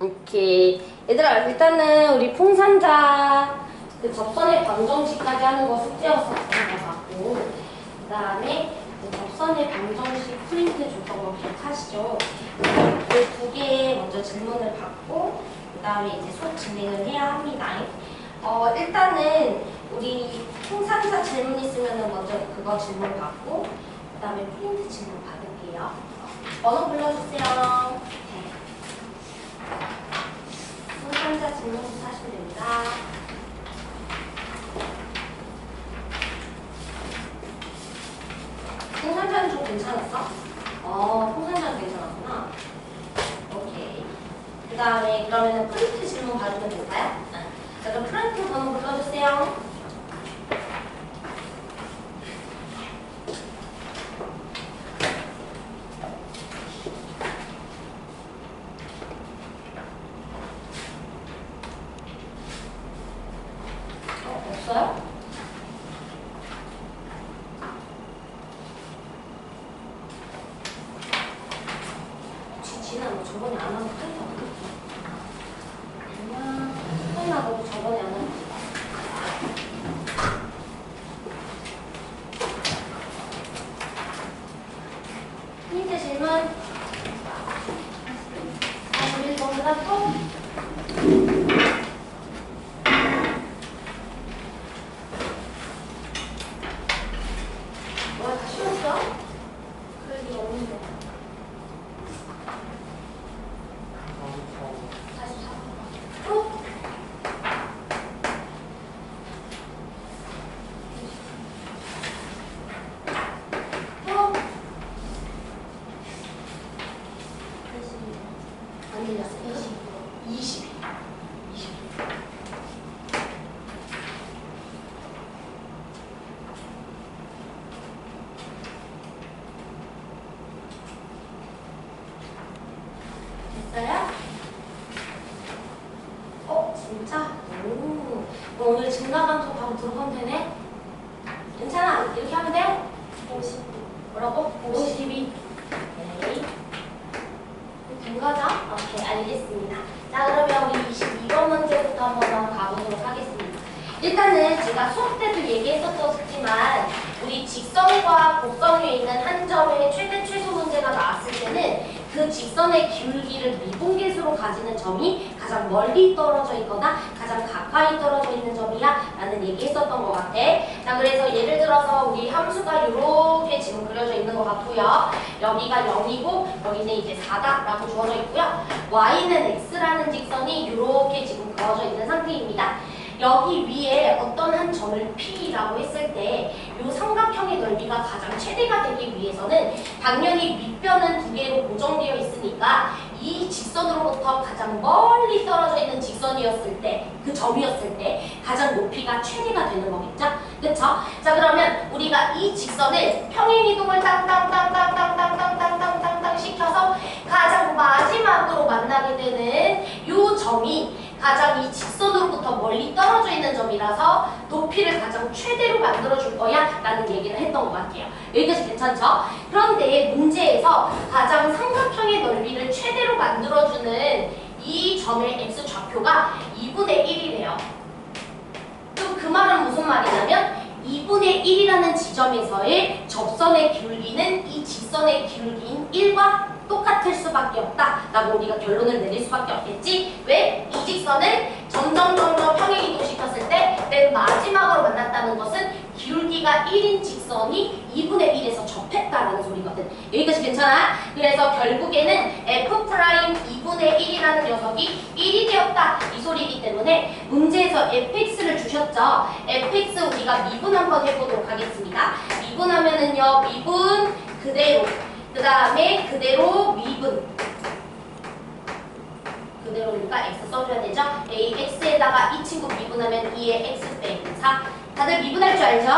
오케이. 얘들아, 일단은 우리 풍산자 그 접선의 방정식까지 하는 거 숙제였었던 거 같고, 그 다음에 접선의 방정식 프린트 줬던 거 기억하시죠? 그 두 개의 먼저 질문을 받고, 그 다음에 이제 수업 진행을 해야 합니다. 일단은 우리 풍산자 질문 있으면은 먼저 그거 질문 받고, 그 다음에 프린트 질문 받을게요. 번호 불러주세요. 풍산자 질문부터 하시면 됩니다. 풍산자는 좀 괜찮았어? 풍산자는 괜찮았구나. 오케이. 그 다음에 그러면은 프린트 질문 받으면 될까요? 자, 그럼 프린트 번호 불러주세요. 없어요? 지난 뭐 저번에 안 하는 거 프린트 안 했지? 그냥 끝나고 저번에 안 하는 거. 프린트 질문 41번보다 또 뭐야, 다 쉬웠어? 그럴 리가 없는데. 44번. 또? 또? 안 들렸어. 20. 됐어요? 진짜? 오. 그럼 오늘 증가감소 바로 들어가면 되네? 괜찮아? 이렇게 하면 돼? 50. 뭐라고? 52. 오케이. 증가죠? 오케이, 알겠습니다. 자, 그러면 우리 22번 문제부터 한번 가보도록 하겠습니다. 일단은 제가 수업 때도 얘기했었지만 우리 직선과 곡선 위에 있는 한 점의 최대 최소 문제가 나왔을 때는 그 직선의 기울기를 미분계수로 가지는 점이 가장 멀리 떨어져 있거나 가장 가까이 떨어져 있는 점이야 라는 얘기 했었던 것 같아. 자, 그래서 예를 들어서 우리 함수가 이렇게 지금 그려져 있는 것 같고요. 여기가 0이고 여기는 이제 4다 라고 주어져 있고요. y는 x라는 직선이 이렇게 지금 그어져 있는 상태입니다. 여기 위에 어떤 한 점을 P라고 했을 때 이 삼각형의 넓이가 가장 최대가 되기 위해서는 당연히 밑변은 두 개로 고정되어 있으니까 이 직선으로부터 가장 멀리 떨어져 있는 직선이었을 때, 그 점이었을 때 가장 높이가 최대가 되는 거겠죠? 그쵸? 자, 그러면 우리가 이 직선을 평행이동을 땅땅땅땅땅땅땅땅땅땅땅 시켜서 가장 마지막으로 만나게 되는 이 점이 가장 이 직선으로부터 멀리 떨어져 있는 점이라서 높이를 가장 최대로 만들어줄 거야 라는 얘기를 했던 것 같아요. 여기까지 괜찮죠? 그런데 문제에서 가장 삼각형의 넓이를 최대로 만들어주는 이 점의 x좌표가 2분의 1이래요. 또 그 말은 무슨 말이냐면 2분의 1이라는 지점에서의 접선의 기울기는 이 직선의 기울기인 1과 똑같을 수밖에 없다 라고 우리가 결론을 내릴 수밖에 없겠지. 왜? 이 직선을 점점 평행이동 시켰을 때 맨 마지막으로 만났다는 것은 기울기가 1인 직선이 2분의 1에서 접했다라는 소리거든. 여기까지 괜찮아? 그래서 결국에는 f' 2분의 1이라는 녀석이 1이 되었다 이 소리이기 때문에 문제에서 fx를 주셨죠. fx 우리가 미분 한번 해보도록 하겠습니다. 미분하면은요, 미분 그대로, 그 다음에 그대로 미분, 그대로니까 x 써줘야 되죠? ax에다가 이 친구 미분하면 2의 x 빼기 4. 다들 미분할 줄 알죠?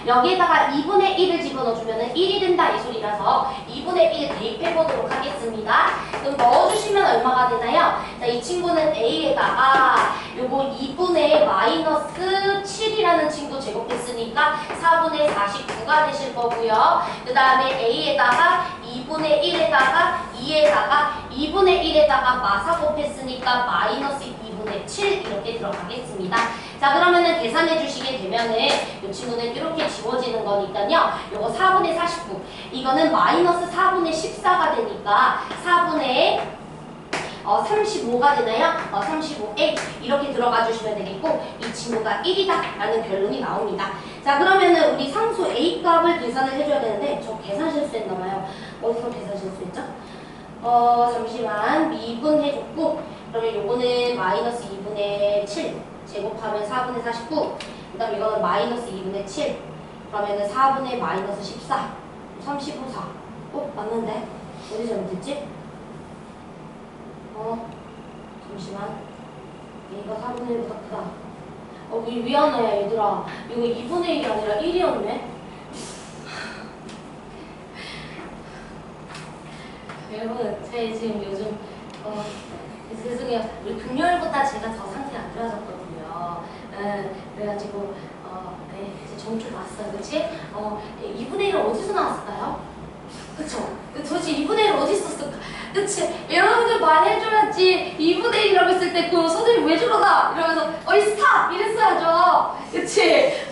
여기에다가 2분의 1을 집어넣어주면 1이 된다 이 소리라서 2분의 1 대입해보도록 하겠습니다. 그럼 넣어주시면 얼마가 되나요? 자, 이 친구는 a에다가 요거 2분의 마이너스 7이라는 친구 제곱했으니까 4분의 49가 되실 거고요. 그 다음에 a에다가 2분의 1에다가 2에다가 2분의 1에다가 마사 곱했으니까 마이너스 2분의 7 이렇게 들어가겠습니다. 자, 그러면은 계산해 주시게 되면은 이 친구는 이렇게 지워지는 거니까요. 요거 4분의 49. 이거는 마이너스 4분의 14가 되니까 4분의 35가 되나요? 35A 이렇게 들어가 주시면 되겠고 이 친구가 1이다 라는 결론이 나옵니다. 자, 그러면은 우리 상수 A 값을 계산을 해줘야 되는데 저 계산 실수했나봐요. 어디서 계산 실수했죠? 잠시만 미분해줬고 그러면 요거는 마이너스 2분의 7 제곱하면 4분의 49 그 다음 이거는 마이너스 2분의 7 그러면은 4분의 마이너스 14 35, 4 맞는데? 어디 잘못했지? 잠시만 얘가 4분의 1보다 크다. 미안해 얘들아. 이거 2분의 1이 아니라 1이었네. 여러분 제 지금 요즘 죄송해요. 우리 금요일보다 제가 더 상태가 안 좋아졌거든요. 그래가지고 네, 이제 정줄 왔어요. 그치? 2분의 1은 어디서 나왔을까요? 그쵸? 도대체 2분의 1 어디 있었을까? 그치? 여러분들 많이 해줘야지. 2분의 1이라고 했을 때 그 선생님 왜 저러나? 이러면서 스탑! 이랬어야죠. 그치?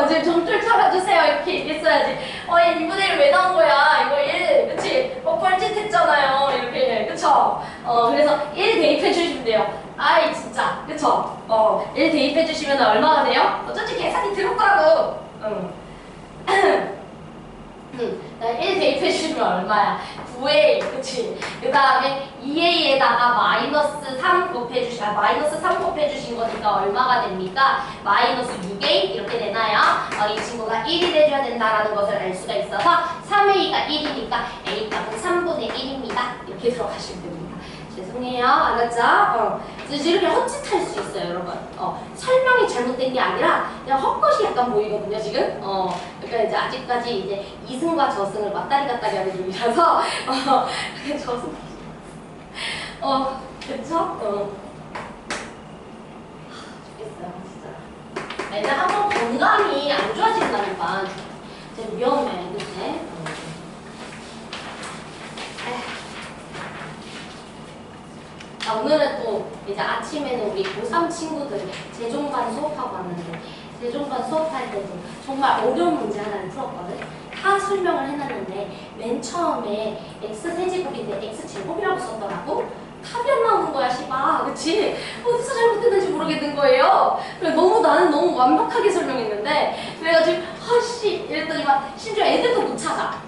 이제 정줄 차려주세요. 이렇게 얘기했어야지. 2분의 1 왜 나온 거야? 이거 1. 그치? 뻘짓했잖아요. 이렇게. 그쵸? 그래서 1 대입해 주시면 돼요. 아이, 진짜. 그쵸? 1 대입해 주시면 얼마가 돼요? 어쩐지 계산이 들을 거라고. 1 대입해 주시면 얼마야? 9A, 그치? 그 다음에 2A에다가 마이너스 3 곱해주신, 마이너스 3 곱해주신 거니까 얼마가 됩니까? 마이너스 6A? 이렇게 되나요? 이 친구가 1이 돼줘야 된다라는 것을 알 수가 있어서 3A가 1이니까 A 값은 3분의 1입니다. 이렇게 들어가시면 됩니다. 죄송해요. 알았죠? 그래서 이렇게 헛짓할 수 있어요, 여러분. 설명이 잘못된 게 아니라 그냥 헛것이 약간 보이거든요, 지금. 그러니까 이제 아직까지 이제 이승과 저승을 왔다리 갔다리 하는 중이라서 저승. 그쵸? 좋겠어요, 진짜. 맨날 한번 건강이 안 좋아진다니까. 진짜 위험해, 그치? 오늘은 또 이제 아침에는 우리 고3 친구들 재종반 수업하고 왔는데 재종반 수업할 때도 정말 어려운 문제 하나를 풀었거든. 다 설명을 해놨는데 맨 처음에 x세제곱인데 x제곱이라고 썼더라고. 답이 안 나오는 거야, 씨발. 그치? 어디서 잘못했는지 모르겠는 거예요. 그래, 나는 너무 완벽하게 설명했는데 그래가지고 아씨 이랬더니 막 심지어 애들도 못 찾아.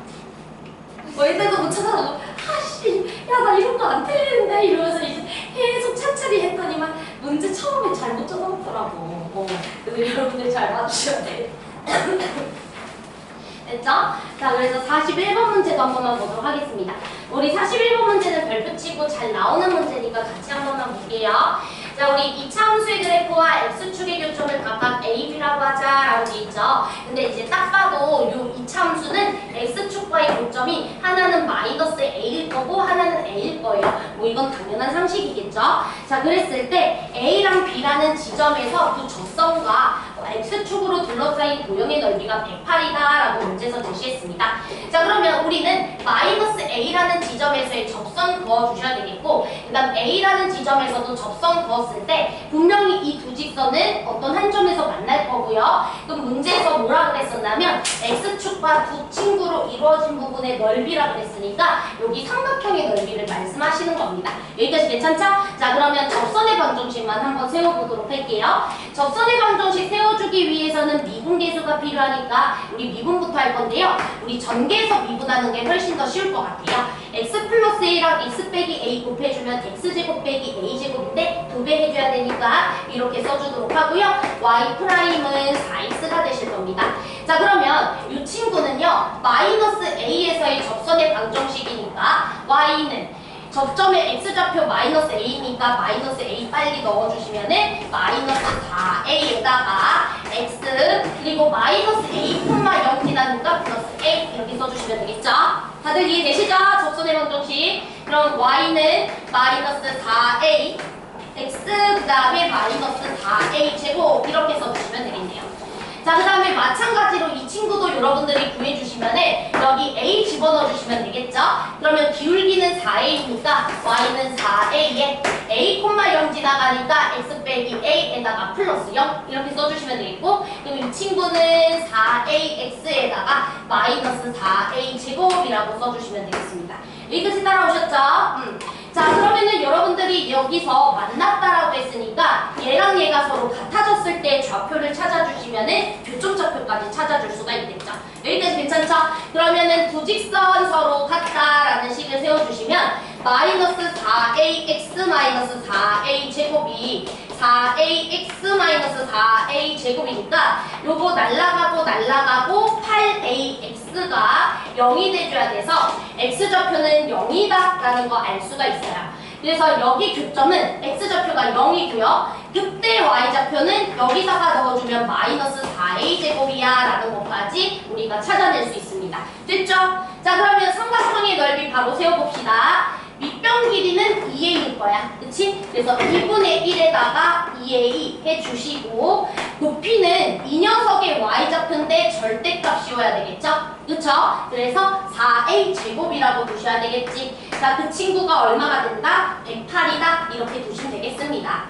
애들도 못 찾아서 아씨 야 나 이런 거 안 틀리는데 이러면서 이제 계속 차차리 했더니만 문제 처음에 잘못 적어놓더라고. 그래서 여러분들 잘 봐주셔야 돼. 됐죠? 자, 그래서 41번 문제도 한 번만 보도록 하겠습니다. 우리 41번 문제는 별표 치고 잘 나오는 문제니까 같이 한 번만 볼게요. 자, 우리 이차 함수의 그래프와 x축의 교점을 각각 a, b라고 하자라고 돼 있죠. 근데 이제 딱 봐도 이 이차 함수는 x축과의 교점이 하나는 마이너스 a일 거고 하나는 a일 거예요. 뭐 이건 당연한 상식이겠죠. 자, 그랬을 때 a랑 b라는 지점에서 두 접선과 x축으로 둘러싸인 도형의 넓이가 108이다라고 문제에서 제시했습니다. 자, 그러면 우리는 마이너스 a라는 지점에서의 접선 그어주셔야 되겠고 그 다음 a라는 지점에서도 접선 그었을 때 분명히 이 두 직선은 어떤 한 점에서 만날 거고요. 그럼 문제에서 뭐라 그랬었냐면 x축과 두 친구로 이루어진 부분의 넓이라 그랬으니까 여기 삼각형의 넓이를 말씀하시는 겁니다. 여기까지 괜찮죠? 자, 그러면 접선의 방정식만 한번 세워보도록 할게요. 접선의 방정식 세워주기 위해서는 미분계수가 필요하니까 우리 미분부터 할 건데요. 우리 전개해서 미분하는 게 훨씬 더 쉬울 것 같아요. x 플러스 a랑 x 빼기 a 곱해주면 x제곱 빼기 a제곱인데 2배 해줘야 되니까 이렇게 써주도록 하고요. y 프라임은 4x가 되실 겁니다. 자, 그러면 이 친구는요. 마이너스 a에서의 접선의 방정식이니까 y는 접점의 x좌표 마이너스 a니까 마이너스 a 빨리 넣어주시면은 마이너스 4a에다가 x 그리고 마이너스 a, 0이 나니까 플러스 a 이렇게 써주시면 되겠죠? 다들 이해되시죠? 접선의 방정식. 그럼 y는 마이너스 4a x 그 다음에 마이너스 4a 제곱 이렇게 써주시면 되겠네요. 자, 그 다음에 마찬가지로 이 친구도 여러분들이 구해주시면은 여기 A 집어넣어주시면 되겠죠? 그러면 기울기는 4a니까 y는 4a에 a,0 지나가니까 x 빼기 a에다가 플러스 0 이렇게 써주시면 되겠고, 그럼 이 친구는 4ax에다가 마이너스 4a 제곱이라고 써주시면 되겠습니다. 여기까지 따라오셨죠? 자, 그러면은 여러분들이 여기서 만났다라고 했으니까 얘랑 얘가 서로 같아졌을 때 좌표를 찾아주시면은 교점좌표까지 찾아줄 수가 있겠죠. 여기까지 괜찮죠? 그러면은 두 직선 서로 같다라는 식을 세워주시면 마이너스 4ax 마이너스 4a 제곱이 4ax 마이너스 4a 제곱이니까 요거 날라가고 8ax가 0이 돼줘야 돼서 x좌표는 0이다 라는 거 알 수가 있어요. 그래서 여기 교점은 x좌표가 0이고요. 그때 y좌표는 여기다가 넣어주면 마이너스 4a 제곱이야 라는 것까지 우리가 찾아낼 수 있습니다. 됐죠? 자, 그러면 삼각형의 넓이 바로 세워봅시다. 밑변 길이는 2a일 거야. 그치? 그래서 2분의 1에다가 2a 해주시고, 높이는 이 녀석의 y좌표인데 절대값 씌워야 되겠죠? 그쵸? 그래서 4a 제곱이라고 두셔야 되겠지. 자, 그 친구가 얼마가 된다? 108이다. 이렇게 두시면 되겠습니다.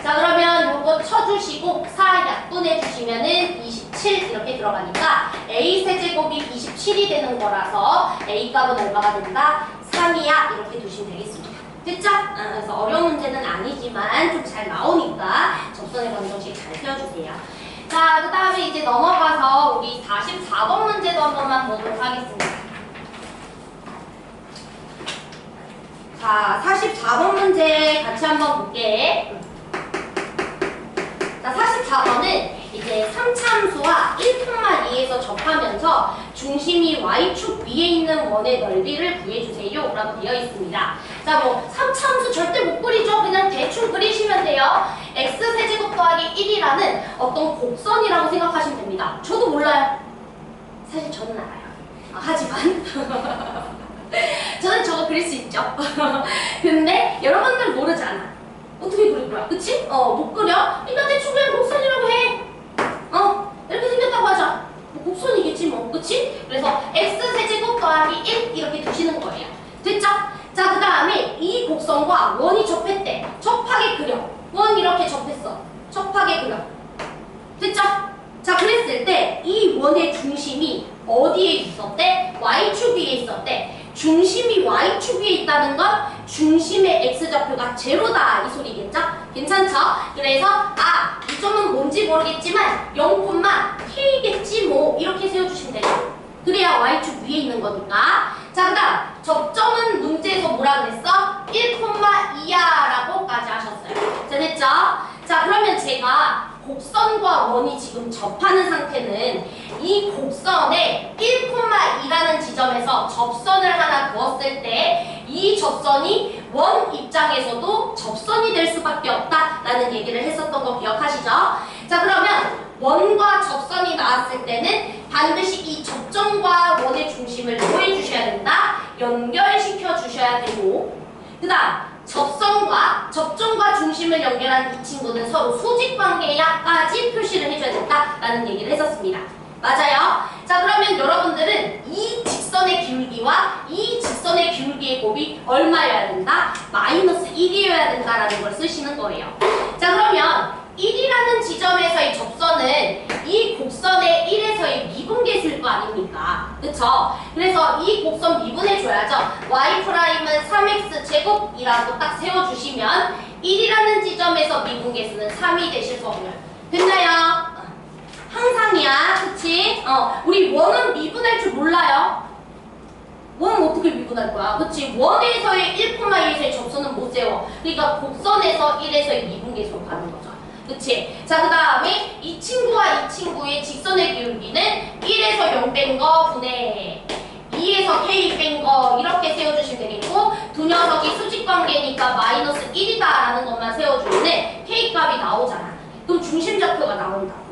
자, 그러면 요거 쳐주시고 4 약분해주시면은 27 이렇게 들어가니까 a 세제곱이 27이 되는 거라서 a 값은 얼마가 된다? 3이야. 이렇게 두시면 되겠습니다. 됐죠? 그래서 어려운 문제는 아니지만 좀 잘 나오니까 접선의 방정식 잘 세워주세요. 자, 그 다음에 이제 넘어가서 우리 44번 문제도 한 번만 보도록 하겠습니다. 자, 44번 문제 같이 한번 볼게. 자, 44번은 이제 3차함수와 1,2에서 접하면서 중심이 y축 위에 있는 원의 넓이를 구해주세요 라고 되어 있습니다. 자, 뭐 3차함수 절대 못 그리죠. 그냥 대충 그리시면 돼요. x세제곱 더하기 1이라는 어떤 곡선이라고 생각하시면 됩니다. 저도 몰라요. 사실 저는 알아요. 하지만 저는 저거 그릴 수 있죠. 근데 여러분들 모르잖아. 어떻게 그릴 거야? 그치? 못 그려? 일단 대충 그냥 곡선이라고 해. 이렇게 생겼다고 하자. 뭐 곡선이겠지 뭐. 그치? 그래서 x세제곱 더하기 1 이렇게 두시는 거예요. 됐죠? 자, 그 다음에 이 곡선과 원이 접했대. 접하게 그려. 원 이렇게 접했어. 접하게 그려. 됐죠? 자, 그랬을 때 이 원의 중심이 어디에 있었대? y축 위에 있었대. 중심이 y축 위에 있다는 건 중심의 x좌표가 제로다 이 소리겠죠? 괜찮죠? 그래서 이 점은 뭔지 모르겠지만 0,k겠지 뭐 이렇게 세워주시면 돼요. 그래야 y축 위에 있는 거니까. 자, 그 다음 접점은 문제에서 뭐라 그랬어? 1,2야 라고까지 하셨어요. 자, 됐죠? 자, 그러면 제가 곡선과 원이 지금 접하는 상태는 이 곡선에 1,2라는 지점에서 접선을 하나 그었을 때 이 접선이 원 입장에서도 접선이 될 수밖에 없다라는 얘기를 했었던 거 기억하시죠? 자, 그러면 원과 접선이 나왔을 때는 반드시 이 접점과 원의 중심을 뭐 해주셔야 된다? 연결시켜 주셔야 되고, 그 다음 접점과 중심을 연결한 이 친구는 서로 수직관계야까지 표시를 해줘야 된다라는 얘기를 했었습니다. 맞아요? 자, 그러면 여러분들은 이 직선의 기울기와 이 직선의 기울기의 곱이 얼마여야 된다? 마이너스 1이어야 된다라는 걸 쓰시는 거예요. 자, 그러면 1이라는 지점에서의 접선은 이 곡선의 1에서의 미분계수일 거 아닙니까? 그쵸? 그래서 이 곡선 미분해줘야죠. y'은 3x 제곱이라고 딱 세워주시면 1이라는 지점에서 미분계수는 3이 되실 거고요. 됐나요? 항상이야. 그치? 우리 원은 미분할 줄 몰라요. 원은 어떻게 미분할 거야? 그치? 원에서의 1,2에서의 접선은 못 세워. 그러니까 곡선에서 1에서의 미분계수로 가는 거죠. 그치? 자, 그 다음에 이 친구와 이 친구의 직선의 기울기는 1에서 0 뺀 거 분의 2에서 k 뺀 거 이렇게 세워주시면 되겠고, 두 녀석이 수직관계니까 마이너스 1이다 라는 것만 세워주면 k 값이 나오잖아. 그럼 중심좌표가 나온다고.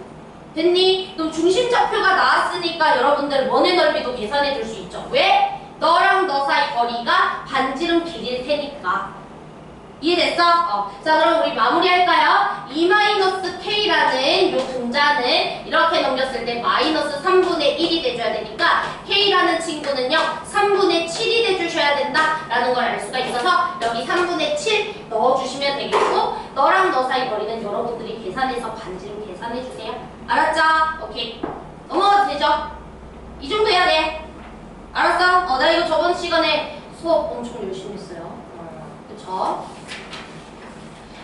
됐니? 그럼 중심좌표가 나왔으니까 여러분들 원의 넓이도 계산해 줄 수 있죠. 왜? 너랑 너 사이 거리가 반지름 길이일 테니까. 이해됐어? 자, 그럼 우리 마무리할까요? 2-k라는 요 분자는 이렇게 넘겼을 때 마이너스 3분의 1이 돼줘야 되니까 k라는 친구는요 3분의 7이 돼주셔야 된다라는 걸 알 수가 있어서 여기 3분의 7 넣어주시면 되겠고, 너랑 너 사이 거리는 여러분들이 계산해서 반지름 계산해주세요. 알았죠? 오케이. 넘어가도 되죠? 이 정도 해야 돼. 알았어? 나 이거 저번 시간에 수업 엄청 열심히 했어요. 그쵸?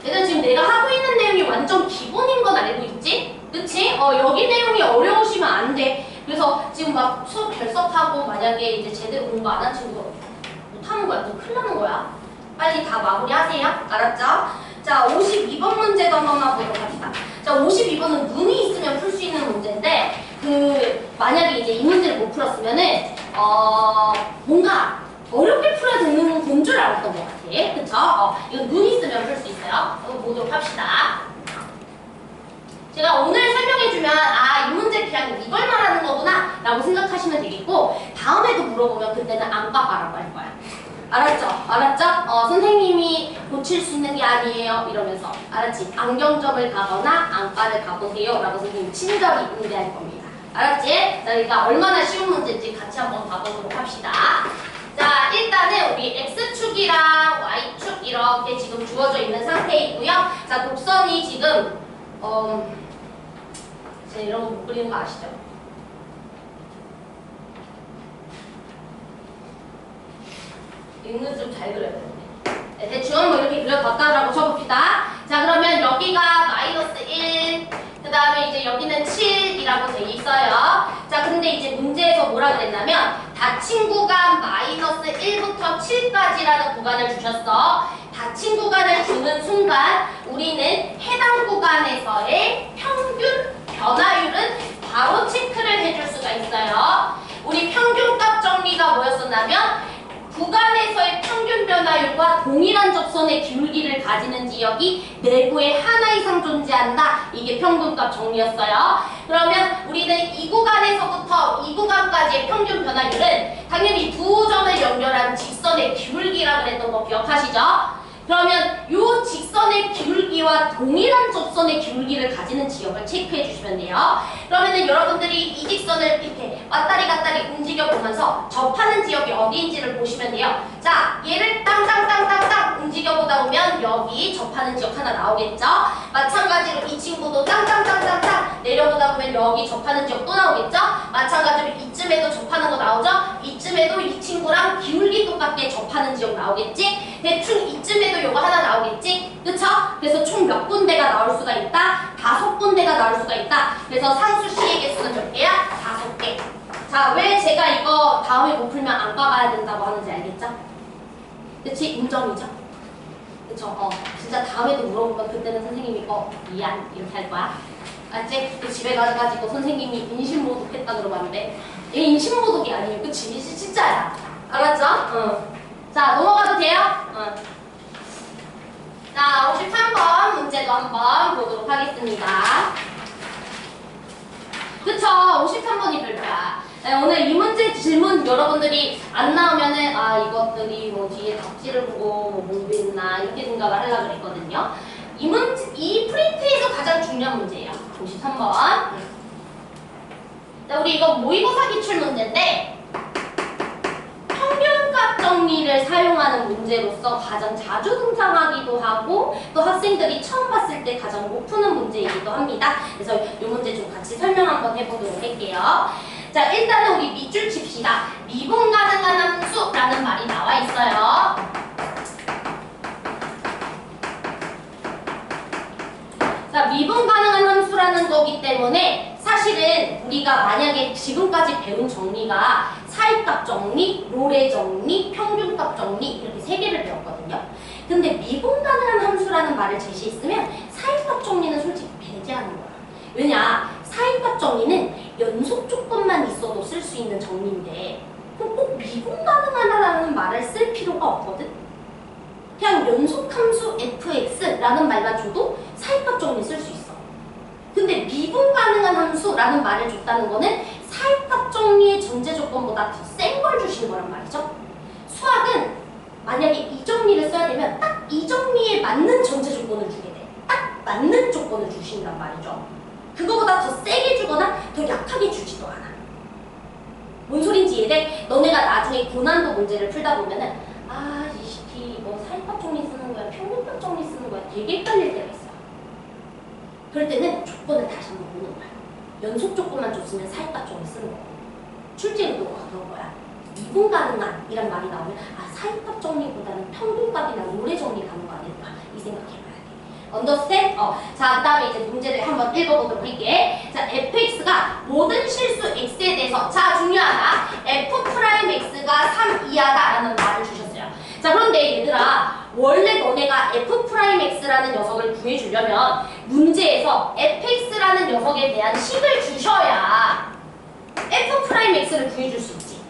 얘들 지금 내가 하고 있는 내용이 완전 기본인 건 알고 있지? 그치? 여기 내용이 어려우시면 안 돼. 그래서 지금 막 수업 결석하고 만약에 이제 제대로 공부 안 한 친구 못하는 거야. 너 큰일 나는 거야. 빨리 다 마무리하세요. 알았죠? 자, 52번 문제도 한번 보도록 합시다. 자, 52번은 눈이 있으면 풀 수 있는 문제인데, 만약에 이제 이 문제를 못 풀었으면은, 뭔가 어렵게 풀어야 되는 건 줄 알았던 것 같아. 그쵸? 이거 눈 있으면 풀 수 있어요. 한번 보도록 합시다. 제가 오늘 설명해주면, 이 문제 그냥 이걸 말하는 거구나 라고 생각하시면 되겠고, 다음에도 물어보면 그때는 안과가라고 할 거야. 알았죠? 알았죠? 선생님이 고칠 수 있는 게 아니에요. 이러면서. 알았지? 안경점을 가거나 안과를 가보세요. 라고 선생님이 친절히 응대할 겁니다. 알았지? 자, 그러니까 얼마나 쉬운 문제인지 같이 한번 가보도록 합시다. 자, 일단은 우리 X축이랑 Y축 이렇게 지금 주어져 있는 상태이고요. 자, 곡선이 지금 제가 이런 거 못 그리는 거 아시죠? 이거 좀 잘 그려야 되는데. 네, 대충 뭐 이렇게 그려봤다라고 쳐봅시다. 자, 그러면 여기가 마이너스 1, 그 다음에 이제 여기는 7이라고 돼 있어요. 자, 근데 이제 문제에서 뭐라 그랬냐면 닫힌 구간 마이너스 1부터 7까지라는 구간을 주셨어. 닫힌 구간을 주는 순간 우리는 해당 구간에서의 평균 변화율은 바로 체크를 해줄 수가 있어요. 우리 평균값 정리가 뭐였었냐면 구간에서의 평균 변화율과 동일한 접선의 기울기를 가지는 지역이 내부에 하나 이상 존재한다. 이게 평균값 정리였어요. 그러면 우리는 이 구간에서부터 이 구간까지의 평균 변화율은 당연히 두 점을 연결한 직선의 기울기라 그랬던 거 기억하시죠? 그러면 이 직선의 기울기와 동일한 접선의 기울기를 가지는 지역을 체크해 주시면 돼요. 그러면은 여러분들이 이 직선을 이렇게 왔다리 갔다리 움직여 보면서 접하는 지역이 어디인지를 보시면 돼요. 자, 얘를 땅땅땅땅땅 움직여 보다 보면 여기 접하는 지역 하나 나오겠죠? 마찬가지로 이 친구도 땅땅땅땅땅 내려보다 보면 여기 접하는 지역 또 나오겠죠? 마찬가지로 이쯤에도 접하는 거 나오죠? 이쯤에도 이 친구랑 기울기 똑같게 접하는 지역 나오겠지? 대충 이쯤에도 요거 하나 나오겠지? 그쵸? 그래서 총 몇 군데가 나올 수가 있다? 5군데가 나올 수가 있다. 그래서 상수 C의 개수는 몇 개야? 5개. 자, 왜 제가 이거 다음에 못 풀면 안과 가야 된다고 하는지 알겠죠? 그치? 인정이죠? 그쵸? 진짜 다음에도 물어보면 그때는 선생님이 미안 이렇게 할 거야. 알지? 그 집에 가가지고 선생님이 인신모독했다 그러면 안 돼. 얘 인신모독이 아니에요. 그치? 진짜야. 알았죠? 자, 넘어가도 돼요? 자, 53번 문제도 한번 보도록 하겠습니다. 그쵸? 53번이 별표야. 네, 오늘 이 문제 질문 여러분들이 안 나오면은 이것들이 뭐 뒤에 답지를 보고 뭐 공부했나 이렇게 생각을 하려고 그랬거든요. 이 프린트에서 가장 중요한 문제예요. 53번. 자, 우리 이거 모의고사 기출 문제인데 평균값 정리를 사용하는 문제로서 가장 자주 등장하기도 하고 또 학생들이 처음 봤을 때 가장 못 푸는 문제이기도 합니다. 그래서 이 문제 좀 같이 설명 한번 해보도록 할게요. 자, 일단은 우리 밑줄 칩시다. 미분 가능한 함수라는 말이 나와 있어요. 자, 미분 가능한 함수라는 거기 때문에 사실은 우리가 만약에 지금까지 배운 정리가 사이값 정리, 롤의 정리, 평균값 정리 이렇게 3개를 배웠거든요. 근데 미분 가능한 함수라는 말을 제시했으면 사이값 정리는 솔직히 배제하는 거야. 왜냐? 사이값 정리는 연속 조건만 있어도 쓸 수 있는 정리인데 그럼 꼭 미분 가능하다라는 말을 쓸 필요가 없거든? 그냥 연속함수 fx라는 말만 줘도 사이값 정리 쓸 수 있어. 근데 미분 가능한 함수라는 말을 줬다는 거는 사이값 정리의 전제 조건보다 더 센 걸 주시는 거란 말이죠. 수학은 만약에 이 정리를 써야 되면 딱 이 정리의 맞는 조건을 주신단 말이죠. 그거보다 더 세게 주거나 더 약하게 주지도 않아. 뭔 소린지 이해돼? 너네가 나중에 고난도 문제를 풀다 보면은 이 시키 뭐 사이값 정리 쓰는 거야, 평균값 정리 쓰는 거야 되게 헷갈릴 때가 있어. 그럴 때는 조건을 다시 한번 보는 거야. 연속 조건만 줬으면 사이값 정리 쓰는 거고, 출제 의도가 그런 거야. 미분 가능한 이란 말이 나오면 사이값 정리보다는 평균값이나 노래 정리 가는 거 아닐까 이 생각해봐야 돼. 언더스탠? 자, 그 다음에 이제 문제를 한번 읽어보도록 할게. 자, fx가 모든 실수 x에 대해서, 자, 중요하다. f'x가 3 이하다라는 말을 주셨어요. 자, 그런데 얘들아, 원래 너네가 f'x라는 녀석을 구해주려면 문제에서 fx라는 녀석에 대한 식을 주셔야 f'x를 구해줄 수 있지.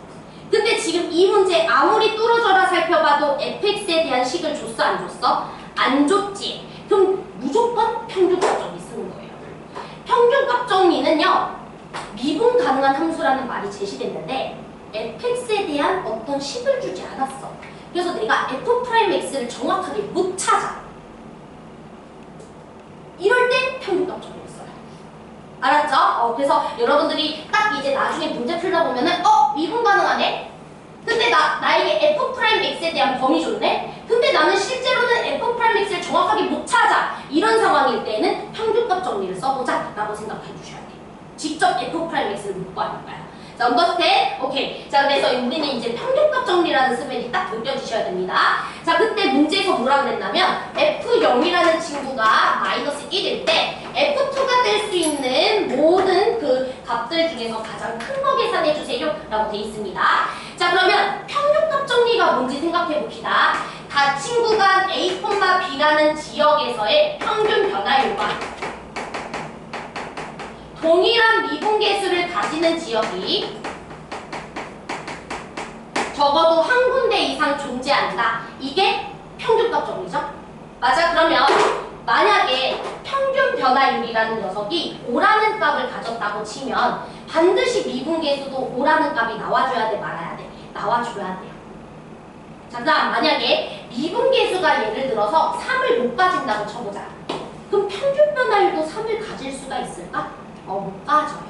근데 지금 이 문제 아무리 뚫어져라 살펴봐도 fx에 대한 식을 줬어 안 줬어? 안 줬지. 그럼 무조건 평균값 정리 쓰는 거예요. 평균값 정리는요, 미분 가능한 함수라는 말이 제시됐는데 fx에 대한 어떤 식을 주지 않았어. 그래서 내가 f'x를 정확하게 못 찾아. 이럴 때 평균값 정리를 써요. 알았죠? 그래서 여러분들이 딱 이제 나중에 문제 풀다 보면은 미분 가능하네? 근데 나에게 f'x에 대한 범위 줬네? 근데 나는 실제로는 f'x를 정확하게 못 찾아. 이런 상황일 때는 평균값 정리를 써보자 라고 생각해 주셔야 돼. 직접 f'x를 못 구하니까요. 자, 언더스탠? 오케이. 자, 그래서 우리는 이제 평균값 정리라는 수면이 딱 느껴지셔야 됩니다. 자, 그때 문제에서 뭐라 그랬냐면 f0이라는 친구가 마이너스 1일 때 f2가 될 수 있는 모든 그 값들 중에서 가장 큰 거 계산해 주세요 라고 돼 있습니다. 자, 그러면 평균값 정리가 뭔지 생각해 봅시다. 닫힌 구간 A, B라는 지역에서의 평균 변화율과 동일한 미분계수를 가지는 지역이 적어도 한 군데 이상 존재한다. 이게 평균값 정리죠. 맞아? 그러면 만약에 평균 변화율이라는 녀석이 5라는 값을 가졌다고 치면 반드시 미분계수도 5라는 값이 나와줘야 돼, 말아야 돼? 나와줘야 돼요. 자, 그다음 만약에 미분계수가 예를 들어서 3을 못 가진다고 쳐보자. 그럼 평균 변화율도 3을 가질 수가 있을까? 못 가져요.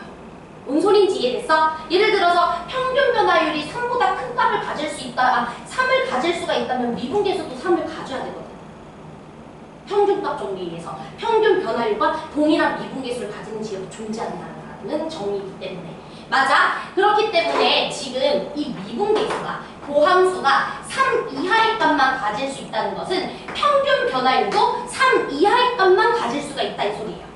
뭔 소린지 이해됐어? 예를 들어서 평균 변화율이 3보다 큰 값을 가질 수 있다, 3을 가질 수가 있다면 미분계수도 3을 가져야 되거든. 평균값 정리에서 평균 변화율과 동일한 미분계수를 가지는 지역이 존재한다는 정의이기 때문에. 맞아? 그렇기 때문에 지금 이 미분계수가, 고함수가 3 이하의 값만 가질 수 있다는 것은 평균 변화율도 3 이하의 값만 가질 수가 있다 이 소리예요.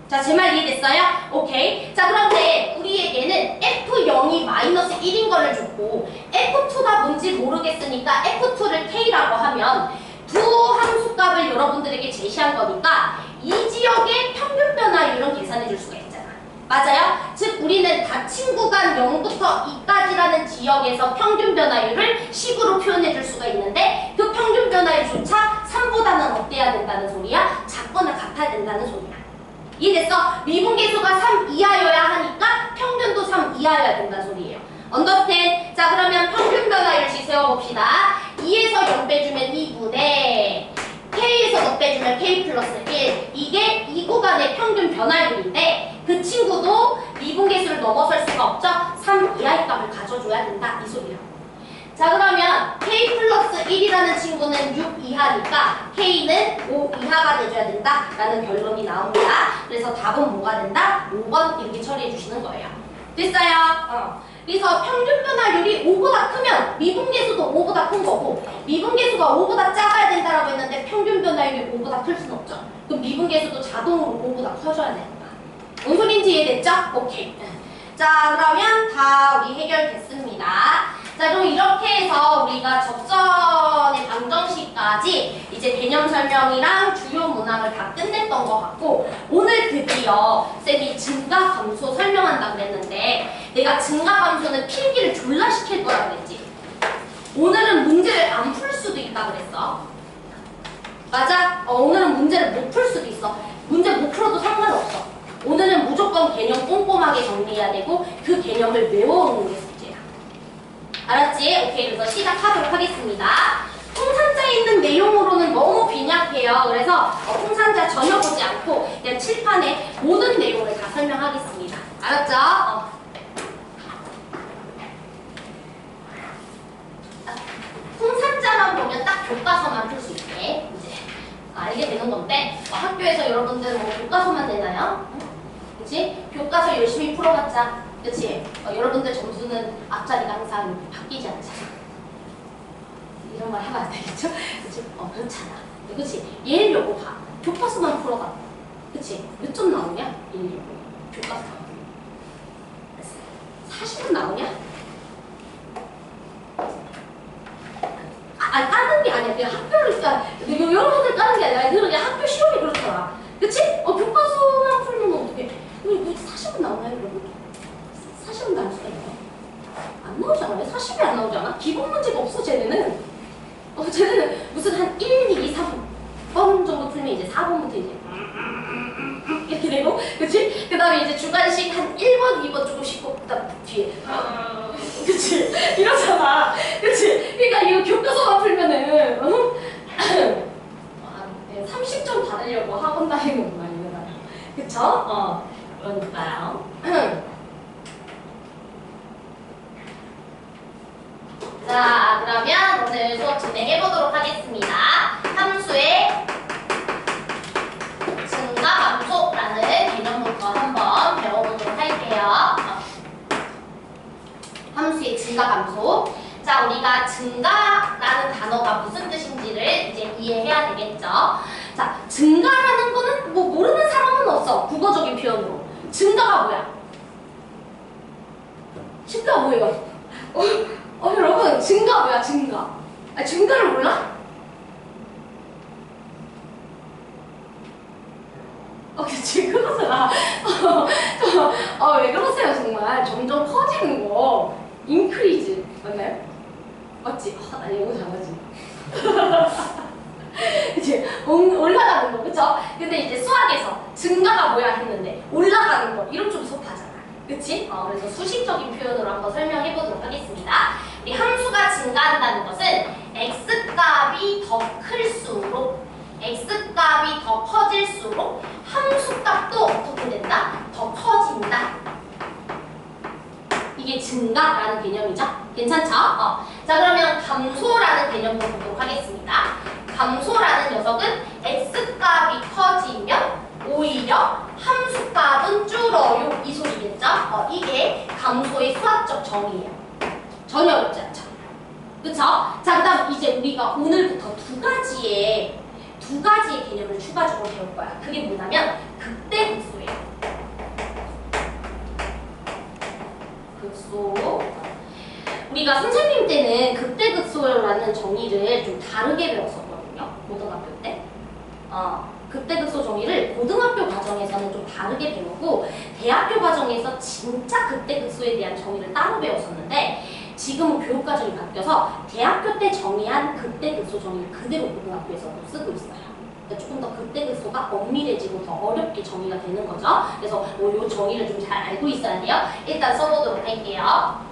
자, 제 말 이해됐어요? 오케이. 자, 그런데 우리에게는 F0이 마이너스 1인 거를 줬고 F2가 뭔지 모르겠으니까 F2를 K라고 하면 두 함수값을 여러분들에게 제시한 거니까 이 지역의 평균 변화율은 계산해 줄 수가 있잖아. 맞아요? 즉 우리는 닫힌 구간 0부터 2까지라는 지역에서 평균 변화율을 식으로 표현해 줄 수가 있는데 그 평균 변화율조차 3보다는 어때야 된다는 소리야? 작거나 같아야 된다는 소리야. 이해됐어? 미분계수가 3 이하여야 하니까 평균도 3 이하여야 된다는 소리예요. 언더스탠? 자, 그러면 평균 변화율씩 세워봅시다. 2에서 0 빼주면 2분의 K에서 너 빼주면 K 플러스 1. 이게 이 구간의 평균 변화율인데 그 친구도 미분계수를 넘어설 수가 없죠? 3 이하의 값을 가져줘야 된다. 이 소리예요. 자, 그러면 K 플러스 1이라는 친구는 6 이하니까 K는 5 이하가 돼줘야 된다 라는 결론이 나옵니다. 그래서 답은 뭐가 된다? 5번 이렇게 처리해 주시는 거예요. 됐어요? 그래서 평균 변화율이 5보다 크면 미분계수도 5보다 큰 거고 미분계수가 5보다 작아야 된다라고 했는데 평균 변화율이 5보다 클 수는 없죠. 그럼 미분계수도 자동으로 5보다 커져야 된다. 뭔 소린지 이해됐죠? 오케이. 자, 그러면 다 우리 해결됐습니다. 자, 그럼 이렇게 해서 우리가 접선의 방정식까지 이제 개념 설명이랑 주요 문항을 다 끝냈던 것 같고 오늘 드디어 쌤이 증가함수 설명한다고 그랬는데 내가 증가함수는 필기를 졸라 시킬 거라 그랬지. 오늘은 문제를 안 풀 수도 있다 그랬어. 맞아? 오늘은 문제를 못 풀 수도 있어. 문제 못 풀어도 상관없어. 오늘은 무조건 개념 꼼꼼하게 정리해야 되고 그 개념을 외워오는 게 숙제야. 알았지? 오케이, 그래서 시작하도록 하겠습니다. 풍산자에 있는 내용으로는 너무 빈약해요. 그래서 풍산자 전혀 보지 않고 그냥 칠판에 모든 내용을 다 설명하겠습니다. 알았죠? 풍산자만 보면 딱 교과서만 풀 수 있게 이제 알게 되는 건데 학교에서 여러분들 뭐 교과서만 내나요? 그치? 교과서 열심히 풀어봤자 그치? 여러분들 점수는 앞자리가 항상 바뀌지 않잖아. 이런 말 해봐야 되겠죠? 그치? 그렇잖아. 그치? 예를 요거 봐. 교과서만 풀어봐. 그치? 몇 점 나오냐? 예를 요거. 교과서. 40은 나오냐? 까는 게 아니야. 그냥 학교를, 여러분들 까는 게 아니라 그냥 학교 시험이 그렇더라. 그치? 교과서만 풀면 어떡해. 40은 나오나요, 여러분? 40은 나올 수가 있나요? 안 나오지 않아요? 40이 안 나오지 않아? 기본 문제가 없어, 쟤네는. 쟤네는 무슨 한 1, 2, 3번 정도 풀면 이제 4번부터 이제 이렇게 되고, 그치? 그 다음에 이제 주관식 한 1번, 2번 조금 쉽고, 그 다음 뒤에. 그치? 이러잖아. 그치? 그러니까 이거 교과서만 풀면은, 30점 받으려고 학원 다니는 거 아니잖아요. 그쵸? 그러니까요. 자, 그러면 오늘 수업 진행해보도록 하겠습니다. 함수의 증가 감소라는 개념부터 한번 배워보도록 할게요. 함수의 증가 감소. 자, 우리가 증가라는 단어가 무슨 뜻인지를 이제 이해해야 되겠죠. 자, 증가라는 거는 뭐 모르는 사람은 없어. 국어적인 표현으로. 증가가 뭐야? 증가 뭐예요? 여러분, 증가 뭐야, 증가? 증가를 몰라? 그치, 그거잖아. 왜 그러세요, 정말. 점점 커지는 거. 인크리즈. 맞나요? 맞지? 나 영어 잘하지. 그치? 올라가는 거, 그쵸? 근데 이제 수학에서 증가가 뭐야 했는데, 올라가는 거. 이런 좀 섭하잖아. 그치? 그래서 수식적인 표현으로 한번 설명해 보도록 하겠습니다. 우리 함수가 증가한다는 것은 x값이 더 클수록, x값이 더 커질수록 함수값도 어떻게 된다? 더 커진다. 이게 증가라는 개념이죠? 괜찮죠? 자, 그러면 감소라는 개념도 보도록 하겠습니다. 감소라는 녀석은 x값이 커지면 오히려 함수값은 줄어요. 이 소리겠죠? 이게 감소의 수학적 정의예요. 전혀 어렵지 않죠? 그쵸? 자, 그 다음 이제 우리가 오늘부터 두 가지의 개념을 추가적으로 배울 거야. 그게 뭐냐면 극대극소예요. 극소. 우리가 선생님 때는 극대극소라는 정의를 좀 다르게 배웠었거든요. 고등학교 때. 극대극소 정의를 고등학교 과정에서는 좀 다르게 배우고 대학교 과정에서 진짜 극대극소에 대한 정의를 따로 배웠었는데 지금은 교육과정이 바뀌어서 대학교 때 정의한 극대극소 정의를 그대로 고등학교에서도 쓰고 있어요. 그러니까 조금 더 극대극소가 엄밀해지고 더 어렵게 정의가 되는 거죠. 그래서 이 정의를 좀 잘 알고 있어야 돼요. 일단 써보도록 할게요.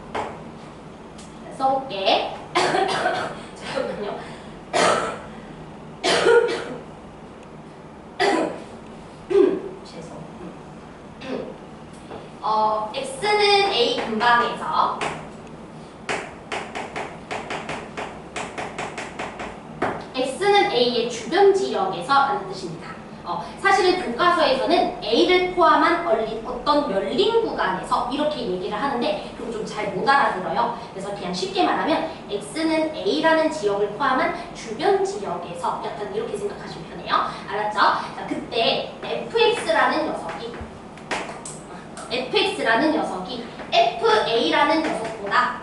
써볼게. 잠깐만요. 죄송. x는 a 근방에서 x는 a의 주변 지역에서 라는 뜻입니다. 사실은 교과서에서는 a를 포함한 어떤 열린 구간에서 이렇게 얘기를 하는데 그럼 좀 잘 못 알아들어요. 그래서 그냥 쉽게 말하면 x는 a라는 지역을 포함한 주변 지역에서 약간 이렇게 생각하시면 편해요. 알았죠? 자, 그때 fx라는 녀석이 fa라는 녀석보다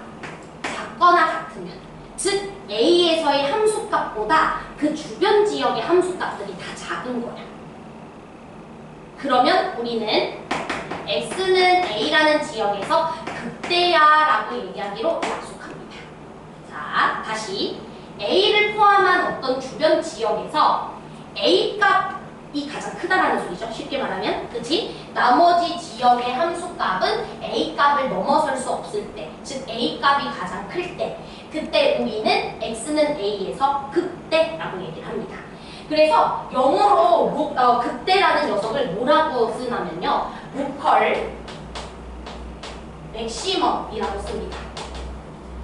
작거나 같으면 즉 a에서의 함수값보다 그 주변 지역의 함수값들이 다 작은 거야. 그러면 우리는 x는 a라는 지역에서 극대야라고 얘기하기로 약속합니다. 자, 다시 a를 포함한 어떤 주변 지역에서 a 값이 가장 크다라는 소리죠. 쉽게 말하면, 그치? 나머지 지역의 함수값은 a 값을 넘어설 수 없을 때, 즉 a 값이 가장 클 때, 그때 우리는 x는 a에서 극대라고 얘기를 합니다. 그래서 영어로 그때라는 녀석을 뭐라고 쓰냐면요. 로컬 맥시멈이라고 씁니다.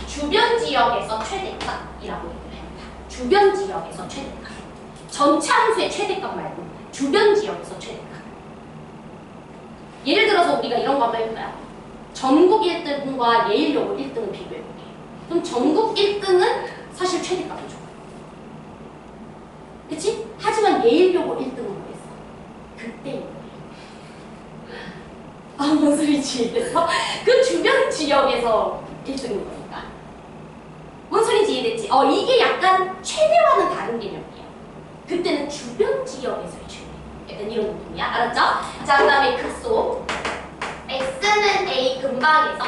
주변 지역에서 최대값이라고 얘기를 합니다. 주변 지역에서 최대값. 전체 함수의 최대값 말고 주변 지역에서 최대값. 예를 들어서 우리가 이런 거 한번 해볼까요? 전국 1등과 예일여고 1등을 비교해볼게요. 그럼 전국 1등은 사실 최대값이죠. 그치? 하지만 예일여고 1등은 뭐겠어? 그때 뭔 소리지? 그래서 그 주변 지역에서 1등인 거니까. 뭔 소리인지 이해됐지? 이게 약간 최대와는 다른 개념이에요. 그때는 주변 지역에서의 최대. 약간 이런 느낌이야. 알았죠? 자, 그 다음에 극소. x는 a 근방에서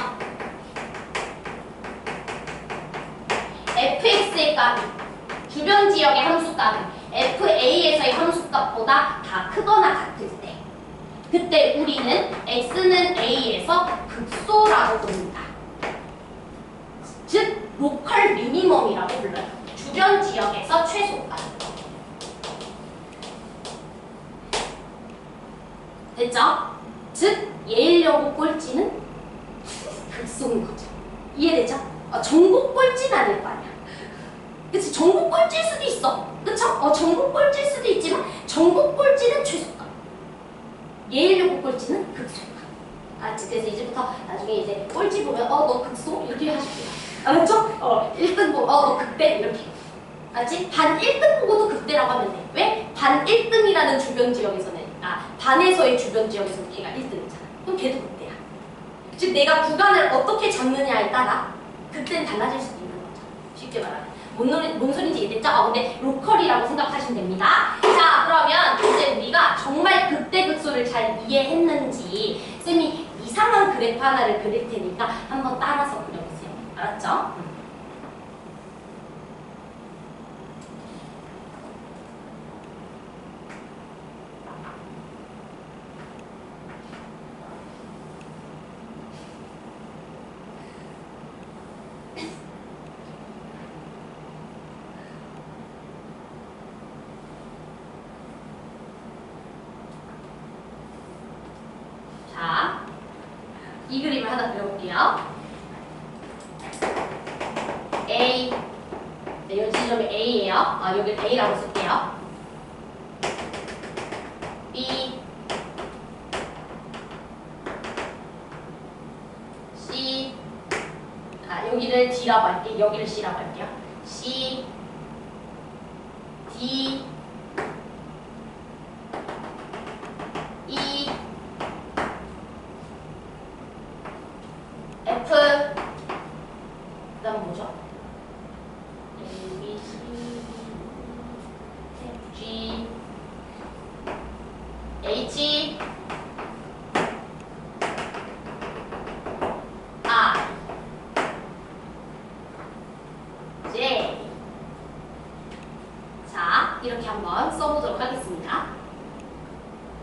fx의 값이 주변 지역의 함수값이 fa에서의 함수값보다 다 크거나 같을 때, 그때 우리는 x는 a에서 극소라고 부릅니다. 즉 로컬 미니멈이라고 불러요. 주변 지역에서 최소값. 됐죠? 즉 예일여고 꼴찌는 극소인 거죠. 이해되죠? 전국 꼴찌는 아닐 거 아니야. 그치? 전국 꼴찌일 수도 있어. 그쵸? 전국 꼴찌일 수도 있지만 전국 꼴찌는 최소값. 예일여고 꼴찌는 극소값. 알았지? 그래서 이제부터 나중에 이제 꼴찌 보면 너 극소? 이렇게 하실게요. 알았죠? 1등 보고 너 극대? 이렇게. 알았지? 반 1등 보고도 극대라고 하면 돼. 왜? 반 1등이라는 주변 지역에서는 반에서의 주변 지역에서는 걔가 1등이잖아. 그럼 걔도 극대야. 즉 내가 구간을 어떻게 잡느냐에 따라 극대는 달라질 수도 있는 거죠. 쉽게 말하면. 뭔 소리인지 이해됐죠? 근데 로컬이라고 생각하시면 됩니다. 자, 그러면 이제 우리가 정말 극대 극소를 잘 이해했는지 쌤이 이상한 그래프 하나를 그릴 테니까 한번 따라서 그려보세요. 알았죠? 이 그림을 하나 그려볼게요. A, 네, 이 지점이 A예요. 여기 A라고 쓸게요. B, C, 여기를 D라고 할게요. 여기를 C라고 할게요. C, D, E, F, 그 다음 뭐죠? A, B, C, F, G, H, I, J. 자, 이렇게 한번 써보도록 하겠습니다.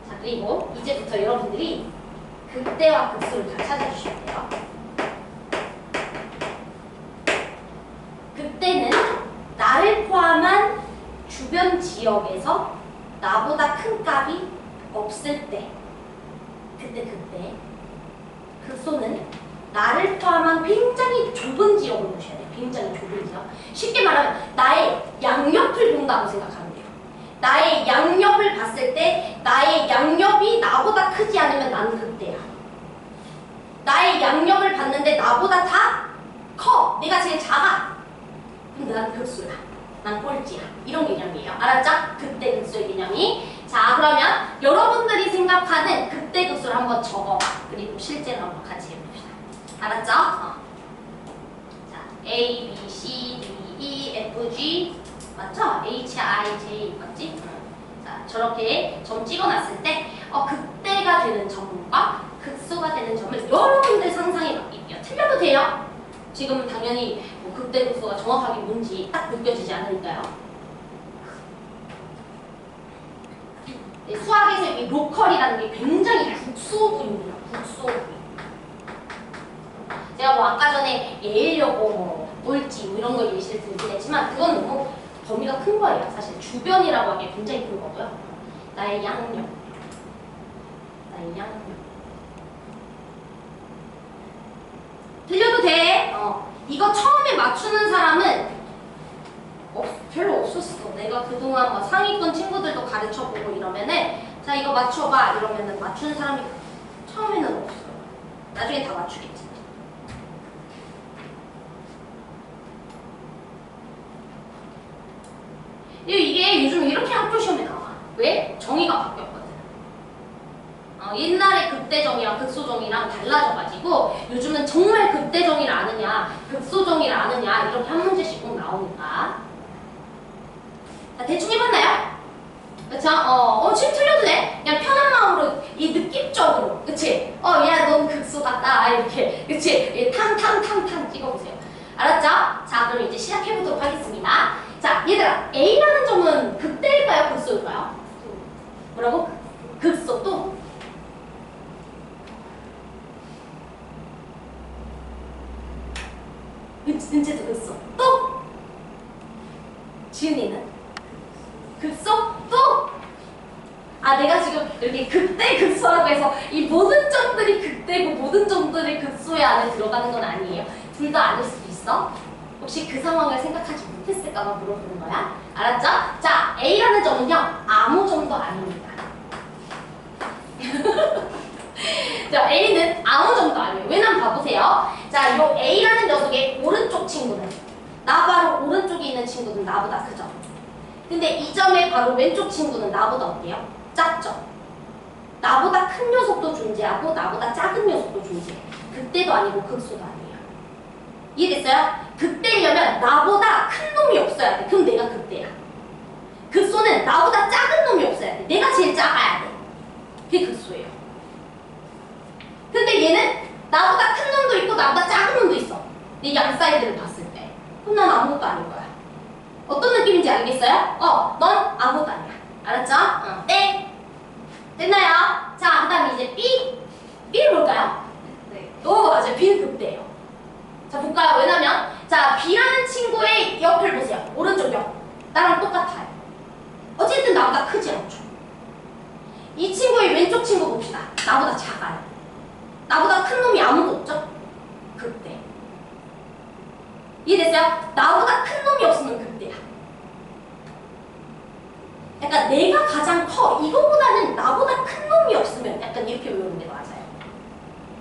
자, 그리고 이제부터 여러분들이 극대와 극소를 다 찾아주셔야 돼요. 그때는 나를 포함한 주변 지역에서 나보다 큰 값이 없을 때, 그때 극소는 나를 포함한 굉장히 좁은 지역을 보셔야 돼요. 굉장히 좁은 지역. 쉽게 말하면 나의 양옆을 본다고 생각하면 돼요. 나의 양옆을 봤을 때 나의 양옆이 나보다 크지 않으면 나는 극대야. 나의 양옆을 봤는데 나보다 다 커. 내가 제일 작아. 근데 난 극소야. 난 꼴찌야. 이런 개념이에요. 알았죠? 극대 극소의 개념이. 자, 그러면 여러분들이 생각하는 극대 극소를 한번 적어봐. 그리고 실제로 한번 같이 해봅시다. 알았죠? 자, A, B, C, D, E, F, G 맞죠? H, I, J 맞지? 자, 저렇게 점 찍어놨을 때 극대가 되는 점과 극소가 되는 점을 여러분들 상상에 맡길게요. 틀려도 돼요. 지금 당연히 극대 극소가 정확하게 뭔지 딱 느껴지지 않으니까요. 네, 수학에서 이 로컬이라는 게 굉장히 국소부입니다. 국소부. 제가 아까 전에 예일여고 꼴찌 이런 거 예시를 들긴 했지만 그건 너무 범위가 큰 거예요. 사실 주변이라고 하기에 굉장히 큰 거고요. 나의 양력. 나의 양력. 들려도 돼. 이거 처음에 맞추는 사람은 별로 없었어. 내가 그동안 막 상위권 친구들도 가르쳐보고 이러면은 자 이거 맞춰봐 이러면은 맞추는 사람이 처음에는 없어요. 나중에 다 맞추겠지. 이게 요즘 이렇게 학교 시험에 나와. 왜? 정의가 바뀌었거든. 옛날에 극대정의랑 극소정의랑 달라져가지고 요즘은 정말 극대정의를 아느냐 극소정의를 아느냐 이렇게 한 문제씩 꼭 나오니까. 자, 대충 해봤나요? 그쵸? 지금 틀려도 돼. 그냥 편한 마음으로 이 느낌적으로 그치? 야 넌 극소 같다 이렇게 그치? 탕탕탕탕 찍어보세요. 알았죠? 자 그럼 이제 시작해보도록 하겠습니다. 자 얘들아 A라는 점은 극대일까요? 극소일까요? 뭐라고? 극소 또? 은채도 극소 또? 지은이는? 극소 또? 내가 지금 이렇게 극대 극소라고 해서 이 모든 점들이 극대고 모든 점들이 극소의 안에 들어가는 건 아니에요. 둘 다 아닐 수도 있어. 혹시 그 상황을 생각하지 못했을까봐 물어보는 거야. 알았죠? 자, A라는 점은요. 아무 점도 아닙니다. 자, A는 아무 점도 아니에요. 왜냐면 봐보세요. 자, 요 A라는 녀석의 오른쪽 친구는 나 바로 오른쪽에 있는 친구는 나보다 크죠? 근데 이 점의 바로 왼쪽 친구는 나보다 어때요? 작죠? 나보다 큰 녀석도 존재하고 나보다 작은 녀석도 존재해. 극대도 아니고 극소도 아니에요. 이해됐어요? 극대려면 나보다 큰 놈이 없어야 돼. 그럼 내가 극대야. 극소는 나보다 작은 놈이 없어야 돼. 내가 제일 작아야 돼. 그게 극소예요. 근데 얘는 나보다 큰 놈도 있고 나보다 작은 놈도 있어. 내 양 사이드를 봤을 때. 그럼 난 아무것도 아닌 거야. 어떤 느낌인지 알겠어요? 넌 아무것도 아니야. 알았죠? 땡! 됐나요? 자, 그 다음에 이제 B. B를 볼까요? 네. 맞아요. B는 극대예요. 자, 볼까요? 왜냐면, 자, B라는 친구의 옆을 보세요. 오른쪽 옆. 나랑 똑같아요. 어쨌든 나보다 크지 않죠. 이 친구의 왼쪽 친구 봅시다. 나보다 작아요. 나보다 큰 놈이 아무도 없죠? 극대. 이해됐어요? 나보다 큰 놈이 없으면 극대야. 약간 내가 가장 커. 이거보다는 나보다 큰 놈이 없으면 약간 이렇게 외우는 게 맞아요.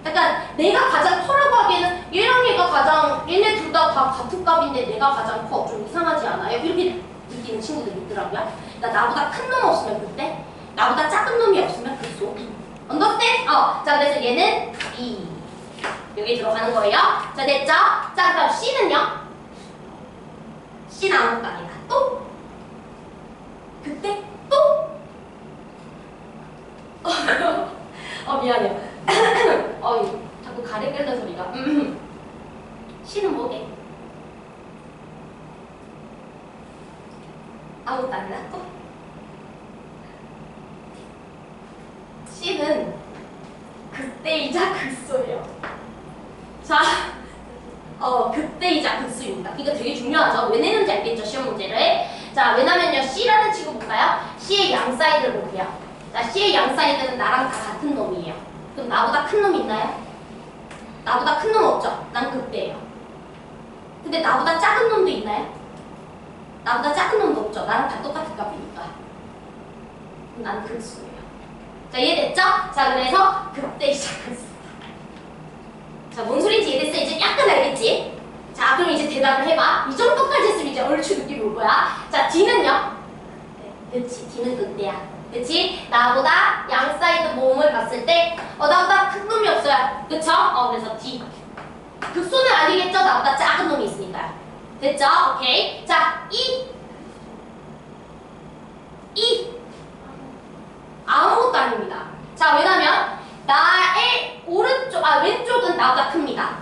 약간 내가 가장 커라고 하기에는 얘랑 얘가 가장 얘네 둘 다 같은 값인데 내가 가장 커. 좀 이상하지 않아요? 이렇게 느끼는 친구들이 있더라고요. 그러니까 나보다 큰 놈 없으면 극대, 나보다 작은 놈이 없으면 극소. 언더스탠? 자 그래서 얘는 B. 여기 들어가는 거예요. 자 됐죠? 자 그럼 C는요? C는 아무것도 아니다. 또? 그때? 또? 미안해요. 자꾸 가래 끓는 소리가. C는 뭐게? 아무것도 아니다. 또? C는 극대이자 극소예요. 자, 극대이자 극소입니다. 이거 되게 중요하죠? 왜 내는지 알겠죠? 시험 문제를. 자, 왜냐면요. C라는 친구 볼까요? C의 양 사이드를 볼게요. 자, C의 양 사이드는 나랑 다 같은 놈이에요. 그럼 나보다 큰 놈 있나요? 나보다 큰 놈 없죠? 난 극대예요. 근데 나보다 작은 놈도 있나요? 나보다 작은 놈도 없죠? 나랑 다 똑같은 값이니까. 그럼 난 극소예요. 자, 이해됐죠? 자, 그래서 극대이자 극소. 자, 뭔 소리인지 이해됐어? 이제 약간 알겠지? 자, 그럼 이제 대답을 해봐. 이 정도까지 했으면 이제 얼추 느낌이 올 거야. 자, D는요? 그치, D는 극대야. 그치? 나보다 양 사이드 모음을 봤을 때 나보다 큰 놈이 없어요. 그쵸? 그래서 D. 극소는 아니겠죠? 나보다 작은 놈이 있으니까. 됐죠? 오케이. 자, E. 아무것도 아닙니다. 자, 왜냐면 나의 왼쪽은 나보다 큽니다.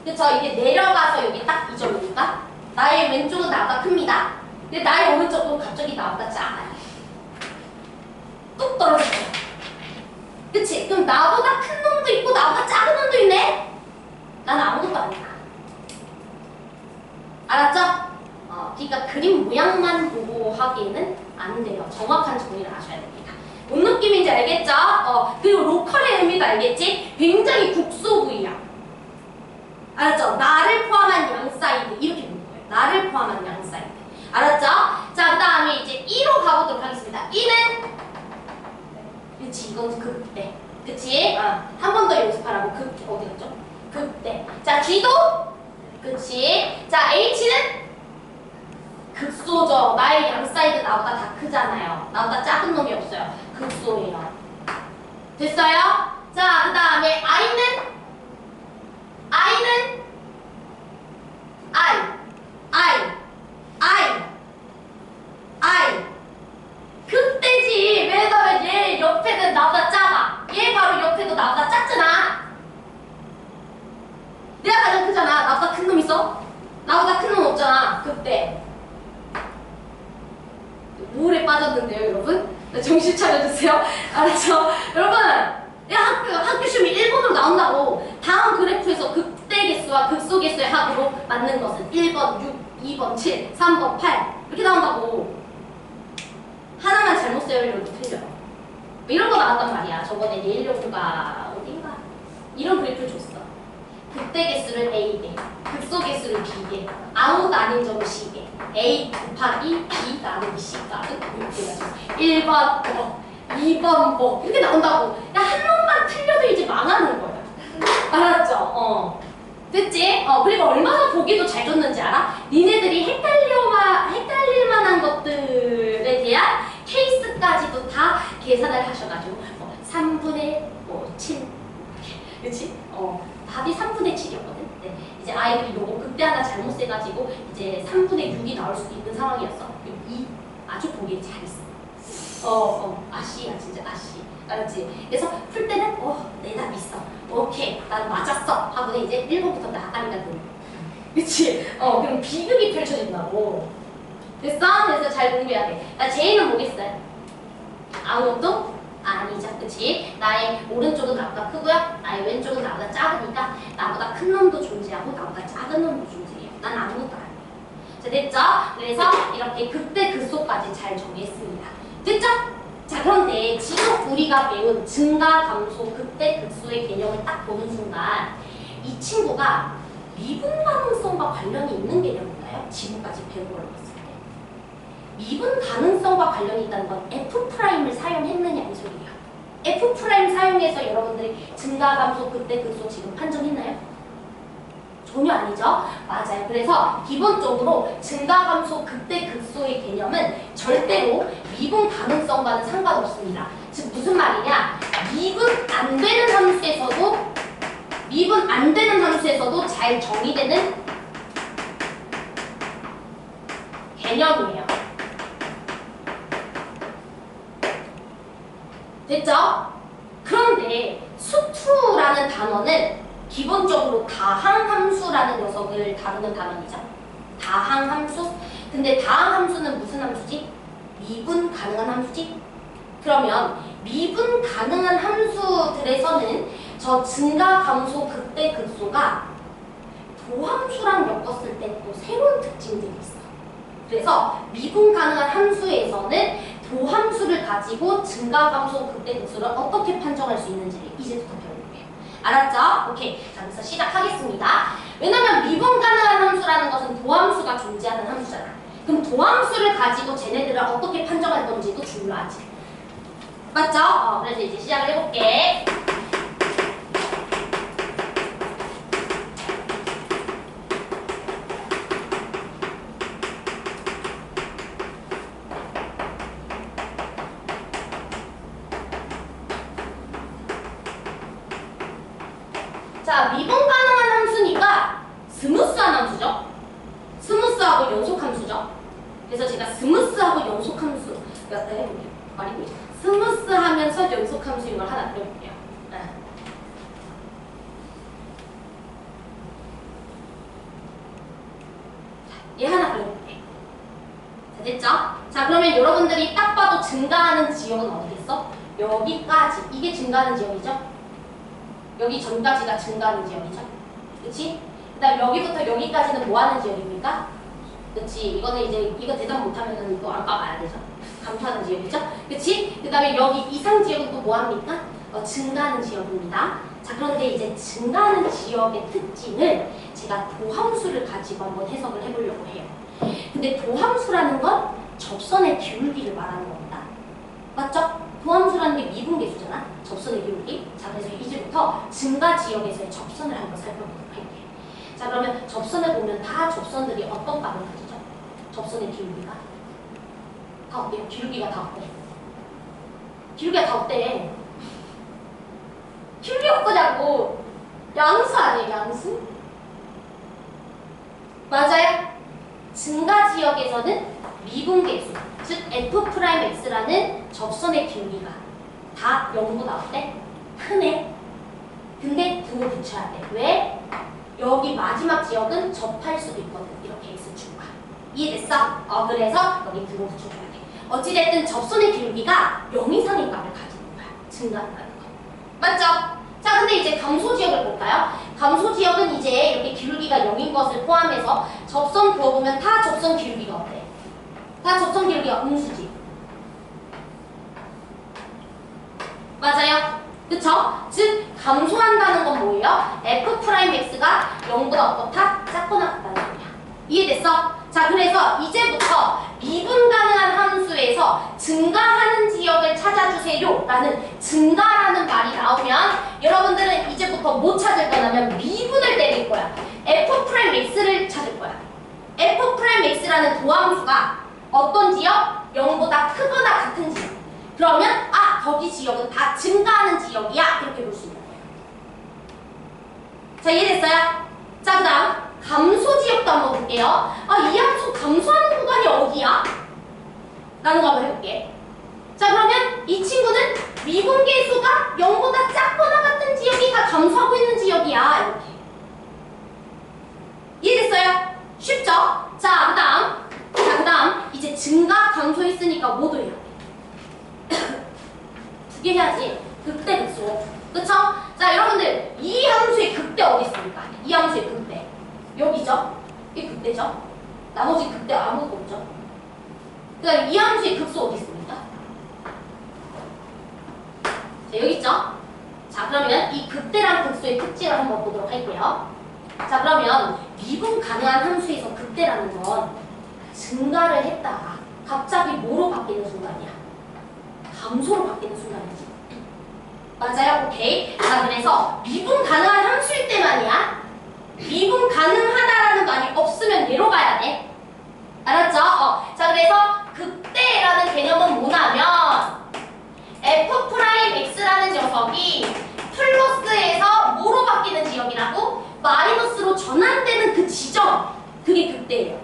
그쵸? 이게 내려가서 여기 딱 이 점이니까 나의 왼쪽은 나보다 큽니다. 근데 나의 오른쪽은 갑자기 나보다 작아요. 뚝 떨어졌어요. 그치? 그럼 나보다 큰 놈도 있고 나보다 작은 놈도 있네? 난 아무것도 아니다. 알았죠? 그러니까 그림 모양만 보고 하기에는 안 돼요. 정확한 정의를 아셔야 됩니다. 뭔 느낌인지 알겠죠? 그리고 로컬의 의미도 알겠지? 굉장히 국소 부위야. 알았죠? 나를 포함한 양 사이드 이렇게 보는 거예요. 나를 포함한 양 사이드. 알았죠? 자, 그 다음에 이제 2로 가보도록 하겠습니다. 2는 그치, 이건 극대. 그치? 한 번 더 연습하라고. 어디 갔죠? 극대. 자, G도 그치? 자, H는 극소죠. 나의 양 사이드 나보다 다 크잖아요. 나보다 작은 놈이 없어요. 극소예요. 됐어요? 자, 그 다음에 I는 극대지. 왜냐면 얘 옆에는 나보다 작아. 얘 바로 옆에도 나보다 작잖아. 내가 가장 크잖아. 나보다 큰 놈 있어? 나보다 큰 놈 없잖아. 극대. 우울에 빠졌는데요, 여러분? 정신 차려주세요. 알았죠? 여러분, 학교 시험이 1번으로 나온다고. 다음 그래프에서 극대 개수와 극소 개수의 합으로 맞는 것은 1번 6, 2번 7, 3번 8 이렇게 나온다고. 하나만 잘못 세우려도 틀려요. 뭐 이런 거 나왔단 말이야. 저번에 예일연구가 어딘가 이런 그래프를 줬어. 극대 개수를 A개, 극소 개수를 B개, 아무것도 아닌 점을 C개, A 곱하기 B 나누기 C가 이렇게 해가지고 1번 2번 이렇게 나온다고. 야, 한 놈만 틀려도 이제 망하는 거야. 알았죠? 됐지? 그리고 얼마나 보기도 잘 줬는지 알아? 니네들이 헷갈릴 만한 것들에 대한 케이스까지도 다 계산을 하셔가지고 3분의 7 그치? 답이 3분의 7이었거든. 네. 이제 아이들이 요거 극대 하나 잘못 세가지고 이제 3분의 6이 나올 수도 있는 상황이었어. 이 아주 보기 잘했어. 아씨야, 진짜 아씨. 알았지? 그래서 풀 때는 내 답 있어. 오케이, 난 맞았어. 하고 이제 1번부터 나가니까 돼. 그치? 그럼 비극이 펼쳐진다고. 됐어? 그래서 잘 공부해야 돼. 나 제이는 뭐겠어요? 아무것도 아니죠. 그치? 나의 오른쪽은 나보다 크고요. 나의 왼쪽은 나보다 작으니까 나보다 큰 놈도 존재하고 나보다 작은 놈도 존재해요. 난 아무것도 아니에요. 자, 됐죠? 그래서 이렇게 극대 극소까지 잘 정리했습니다. 됐죠? 자, 그런데 지금 우리가 배운 증가, 감소, 극대, 극소의 개념을 딱 보는 순간 이 친구가 미분 가능성과 관련이 있는 개념인가요? 지금까지 배운 걸로 봤을 때. 미분 가능성과 관련이 있다는 건 F'을 사용했느냐 이 소리예요. F' 사용해서 여러분들이 증가, 감소, 극대, 극소 지금 판정했나요? 전혀 아니죠? 맞아요. 그래서 기본적으로 증가, 감소, 극대, 극소의 개념은 절대로 미분 가능성과는 상관없습니다. 즉 무슨 말이냐? 미분 안 되는 함수에서도 잘 정의되는 개념이에요. 됐죠? 그런데 수투라는 단어는 기본적으로 다항함수라는 녀석을 다루는 단어이죠. 다항함수? 근데 다항함수는 무슨 함수지? 미분 가능한 함수지? 그러면 미분 가능한 함수들에서는 저 증가, 감소, 극대, 극소가 도함수랑 엮었을 때 또 새로운 특징들이 있어. 그래서 미분 가능한 함수에서는 도함수를 가지고 증가, 감소, 극대, 극소를 어떻게 판정할 수 있는지를 이제부터 배워볼게요. 알았죠? 오케이. 자, 그래서 시작하겠습니다. 왜냐면 미분 가능한 함수라는 것은 도함수가 존재하는 함수잖아. 그럼 도함수를 가지고 쟤네들을 어떻게 판정할 건지도 중요하지. 맞죠? 그래서 이제 시작을 해볼게. 자, 미분 가능한 함수니까 스무스한 함수죠? 스무스하고 연속함수죠? 그래서 제가 스무스하고 연속함수 말이 보이죠? 스무스하면서 연속함수인 걸 하나 그려볼게요. 얘 하나 그려볼게. 자, 됐죠? 자, 그러면 여러분들이 딱 봐도 증가하는 지역은 어디겠어? 여기까지. 이게 증가하는 지역이죠? 여기 전까지가 증가하는 지역이죠. 그치? 그 다음 여기부터 여기까지는 뭐 하는 지역입니까? 그치? 이거는 이제 이거 대답 못하면은 또 안과 가야 되죠. 감소하는 지역이죠. 그치? 그 다음에 여기 이상 지역은 또 뭐합니까? 증가하는 지역입니다. 자, 그런데 이제 증가하는 지역의 특징을 제가 도함수를 가지고 한번 해석을 해보려고 해요. 근데 도함수라는 건 접선의 기울기를 말하는 겁니다. 맞죠? 도함수라는 게 미분계수잖아. 접선의 기울기. 자, 그래서 이제부터 증가 지역에서의 접선을 한번 살펴보도록 할게요. 자, 그러면 접선을 보면 다 접선들이 어떤 값을 가지죠? 접선의 기울기가 다 어때요? 기울기가 다 어때? 기울기가 다 어때? 기울기 어떠냐고? 양수 아니에요? 양수? 맞아요. 증가 지역에서는 미분계수, 즉 F'X라는 접선의 기울기가 다 0보다 어때? 크네. 근데 등을 붙여야 돼. 왜? 여기 마지막 지역은 접할 수도 있거든. 이렇게 X축과. 이해됐어? 그래서 여기 등을 붙여줘야 돼. 어찌됐든 접선의 기울기가 0 이상의 값을 가지는 거야. 증가한다는 거. 맞죠? 자, 근데 이제 감소 지역을 볼까요? 감소 지역은 이제 이렇게 기울기가 0인 것을 포함해서 접선 그어보면 다 접선 기울기가 어때? 다 접선 기울기가 음수지. 맞아요? 그쵸? 즉 감소한다는 건 뭐예요? F'X가 0보다 어떻다? 작거나 같다는 소리야. 이해됐어? 자, 그래서 이제부터 미분 가능한 함수에서 증가하는 지역을 찾아주세요 라는 증가라는 말이 나오면 여러분들은 이제부터 뭐 찾을 거냐면 미분을 때릴 거야. F'X를 찾을 거야. F'X라는 도함수가 어떤 지역? 0보다 크거나 같은 지역. 그러면 거기 지역은 다 증가하는 지역이야. 이렇게 볼 수 있는 거예요. 자, 이해됐어요? 자, 그 다음 감소 지역도 한번 볼게요. 이 함수 감소하는 구간이 어디야? 라는 거 한번 해볼게. 자, 그러면 이 친구는 미분계수가 0보다 작거나 같은 지역이 다 감소하고 있는 지역이야. 이렇게. 이해됐어요? 쉽죠? 자, 그 다음 이제 증가, 감소했으니까 뭐도 해야 돼? 두 개 해야지. 극대, 극소. 그쵸? 자, 여러분들 이 함수의 극대 어디 있습니까? 이 함수의 극대. 여기죠? 이게 극대죠? 나머지 극대 아무것도 없죠? 그 다음에 이 함수의 극소 어디 있습니까? 자, 여기 있죠? 자, 그러면 이 극대랑 극소의 특징을 한번 보도록 할게요. 자, 그러면 미분 가능한 함수에서 극대라는 건 증가를 했다가 갑자기 뭐로 바뀌는 순간이야? 감소로 바뀌는 순간이지. 맞아요? 오케이. 자, 그래서 미분 가능한 함수일 때만이야. 미분 가능하다라는 말이 없으면 얘로 가야 돼. 알았죠? 자, 그래서 극대라는 개념은 뭐냐면 F'X라는 녀석이 플러스에서 뭐로 바뀌는 지역이라고? 마이너스로 전환되는 그 지점. 그게 극대예요.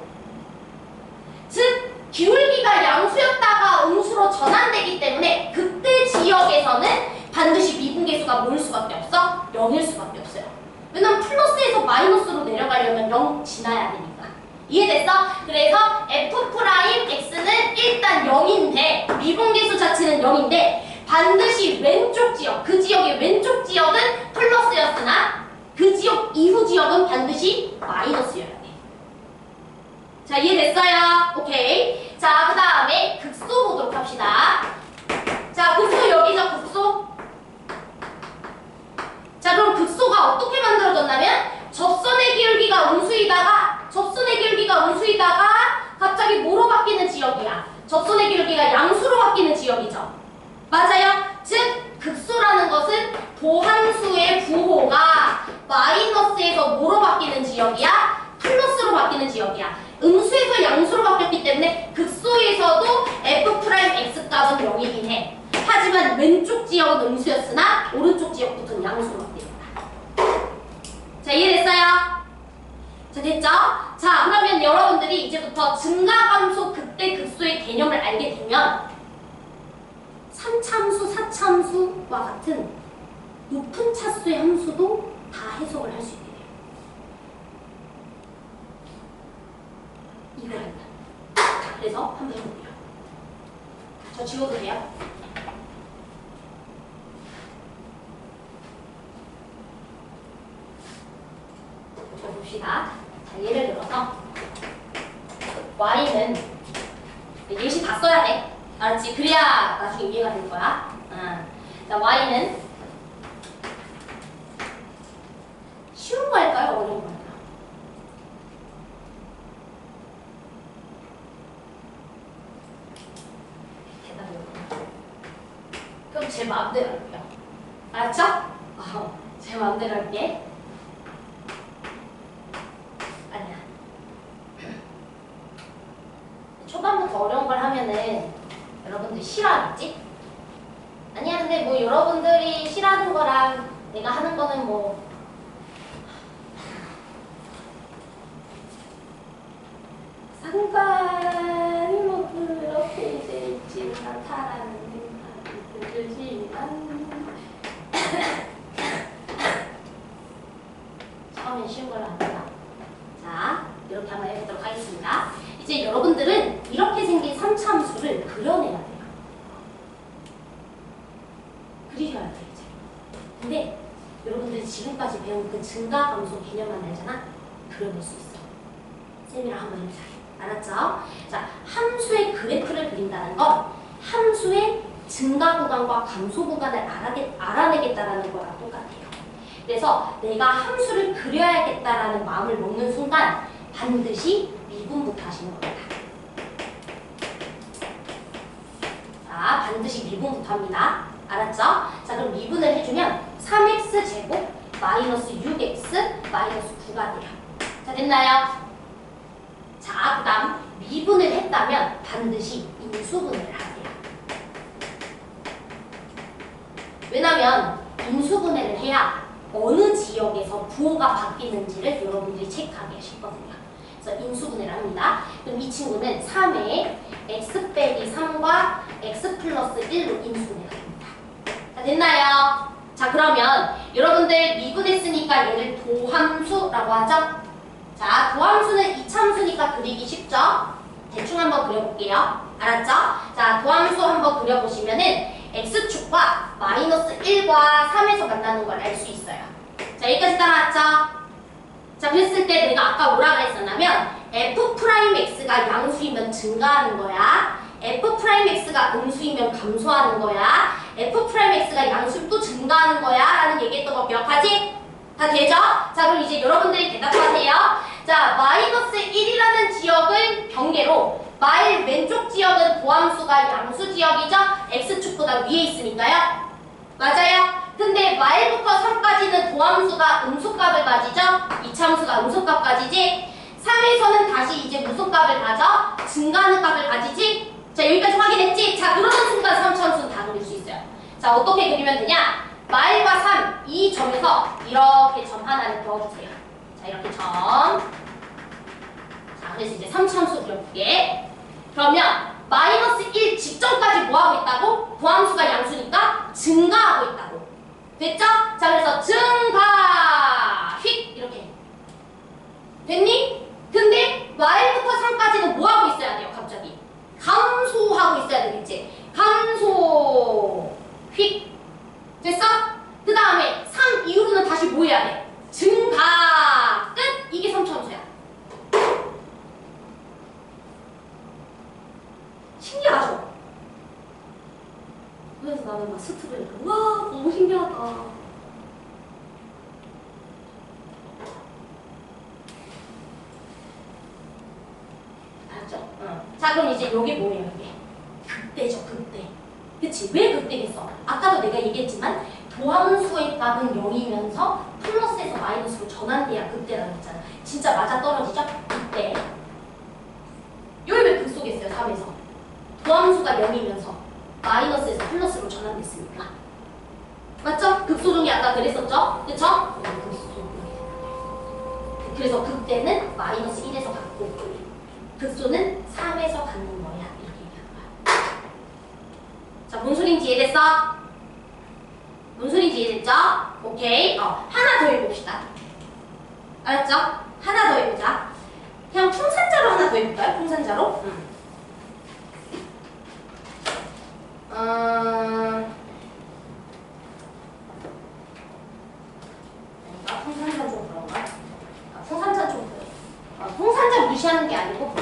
즉 기울기가 양수였다가 음수로 전환되기 때문에 극대 지역에서는 반드시 미분계수가 뭐일 수밖에 없어? 0일 수밖에 없어요. 왜냐면 플러스에서 마이너스로 내려가려면 0 지나야 되니까. 이해됐어? 그래서 F'X는 일단 0인데 미분계수 자체는 0인데 반드시 왼쪽 지역, 그 지역의 왼쪽 지역은 플러스였으나 그 지역 이후 지역은 반드시 마이너스여야 돼. 자, 이해됐어요? 오케이. 자, 그 다음에 극소 보도록 합시다. 자, 극소 여기죠, 극소. 자, 그럼 극소가 어떻게 만들어졌냐면 접선의 기울기가 음수이다가 갑자기 뭐로 바뀌는 지역이야? 접선의 기울기가 양수로 바뀌는 지역이죠. 맞아요? 즉 극소라는 것은 도함수의 부호가 마이너스에서 뭐로 바뀌는 지역이야? 플러스로 바뀌는 지역이야. 음수에서 양수로 바뀌었기 때문에 극소에서도 F'X 값은 0이긴 해. 하지만 왼쪽 지역은 음수였으나 오른쪽 지역부터는 양수로 바뀝니다. 자, 이해됐어요? 자, 됐죠? 자, 그러면 여러분들이 이제부터 증가, 감소, 극대, 극소의 개념을 알게 되면 3차함수, 4차함수와 같은 높은 차수의 함수도 다 해석을 할 수 있게 돼요. 이거입니다. 그래서 한번 해볼게요. 저 지워도 돼요? 자, 봅시다. 자, 예를 들어서 y는 예시 다 써야 돼. 알았지? 그래야 나중에 이해가 될 거야. 자, y는 쉬운 거 할까요? 어려운 거 할까요? 대답이 어려워. 그럼 제 마음대로 할게요. 알았죠? 제 마음대로 할게. 아니야. 초반부터 어려운 걸 하면은 여러분들 싫어하겠지? 아니야, 근데 뭐 여러분들이 싫어하는 거랑 내가 하는 거는 뭐 상관이 뭐 그렇게 되지 않다라는 생각이 들지만 처음엔 쉬운 걸로 합니다. 자, 이렇게 한번 해보도록 하겠습니다. 이제 여러분들은 이렇게 생긴 3차 함수를 그려내야 돼요. 그리셔야 돼요, 이제. 근데 여러분들이 지금까지 배운 그 증가함수 개념만 알잖아? 그려낼 수 있어. 쌤이랑 한번 해보자. 알았죠? 자, 함수의 그래프를 그린다는 건 함수의 증가 구간과 감소 구간을 알아내겠다라는 거랑 똑같아요. 그래서 내가 함수를 그려야겠다라는 마음을 먹는 순간 반드시 미분부터 하시는 겁니다. 자, 반드시 미분부터 합니다. 알았죠? 자, 그럼 미분을 해주면 3x제곱 마이너스 6x 마이너스 9가 돼요. 자, 됐나요? 자, 그 다음 미분을 했다면 반드시 인수분해를 하세요. 왜냐면 인수분해를 해야 어느 지역에서 부호가 바뀌는지를 여러분들이 체크하기 쉽거든요. 그래서 인수분해를 합니다. 그럼 이 친구는 3에 x 빼기 3과 x 플러스 1로 인수분해가 됩니다. 자, 됐나요? 자, 그러면 여러분들 미분했으니까 얘를 도함수라고 하죠? 자, 도함수는 이차함수니까 그리기 쉽죠? 대충 한번 그려볼게요. 알았죠? 자, 도함수 한번 그려보시면은 x축과 마이너스 1과 3에서 만나는 걸 알 수 있어요. 자, 여기까지 따라왔죠? 자, 그랬을 때 내가 아까 뭐라 그랬었냐면 f'x가 양수이면 증가하는 거야. f'x가 음수이면 감소하는 거야. f'x가 양수면 또 증가하는 거야. 라는 얘기했던 거 기억하지? 다 되죠? 자, 그럼 이제 여러분들이 대답하세요. 자, 마이너스 1이라는 지역을 경계로 마일 왼쪽 지역은 도함수가 양수 지역이죠? x축보다 위에 있으니까요. 맞아요? 근데 마일부터 3까지는 도함수가 음수값을 가지죠? 이차함수가 음수값 가지지? 3에서는 다시 이제 무슨 값을 가져? 증가하는 값을 가지지? 자, 여기까지 확인했지? 자, 그러는 순간 3차함수는 다 그릴 수 있어요. 자, 어떻게 그리면 되냐? 마일과 3, 이 점에서 이렇게 점 하나를 그어주세요. 자, 이렇게 점. 자, 그래서 이제 3차함수 그려볼게. 그러면 마이너스 1 직전까지 뭐하고 있다고? 도함수가 양수니까 증가하고 있다고. 됐죠? 자, 그래서 증가 휙 이렇게 됐니? 근데 마일부터 3까지는 뭐하고 있어야 돼요? 갑자기 감소하고 있어야 되겠지? 감소 휙 됐어? 그 다음에 3 이후로는 다시 뭐 해야 돼? 증가 끝! 이게 3차함수야. 신기하죠? 그래서 나는 막 스트레스 우와 너무 신기하다. 알았죠? 자, 그럼 이제 요게 뭐예요? 이게 극대죠, 극대. 그치? 왜 극대겠어? 아까도 내가 얘기했지만 도함수의 값은 0이면서 플러스에서 마이너스로 전환돼야 극대라고 했잖아. 진짜 맞아떨어지죠? 극대. 여기 왜 극소겠어요? 3에서 도함수가 0이면서 마이너스에서 플러스로 전환됐으니까. 맞죠? 극소종이 아까 그랬었죠? 그쵸? 그래서 극대는 마이너스 1에서 갖고 극소는 3에서 갖는 거야. 이렇게 얘기하는 거야. 자, 뭔 소린지 이해됐어? 뭔 소린지 이해됐죠? 오케이. 하나 더 해봅시다. 알았죠? 하나 더 해보자. 그냥 풍산자로 하나 더 해볼까요? 풍산자로? 아닌가? 풍산자 좀 그런가? 풍산자 좀 그래. 풍산자 무시하는 게 아니고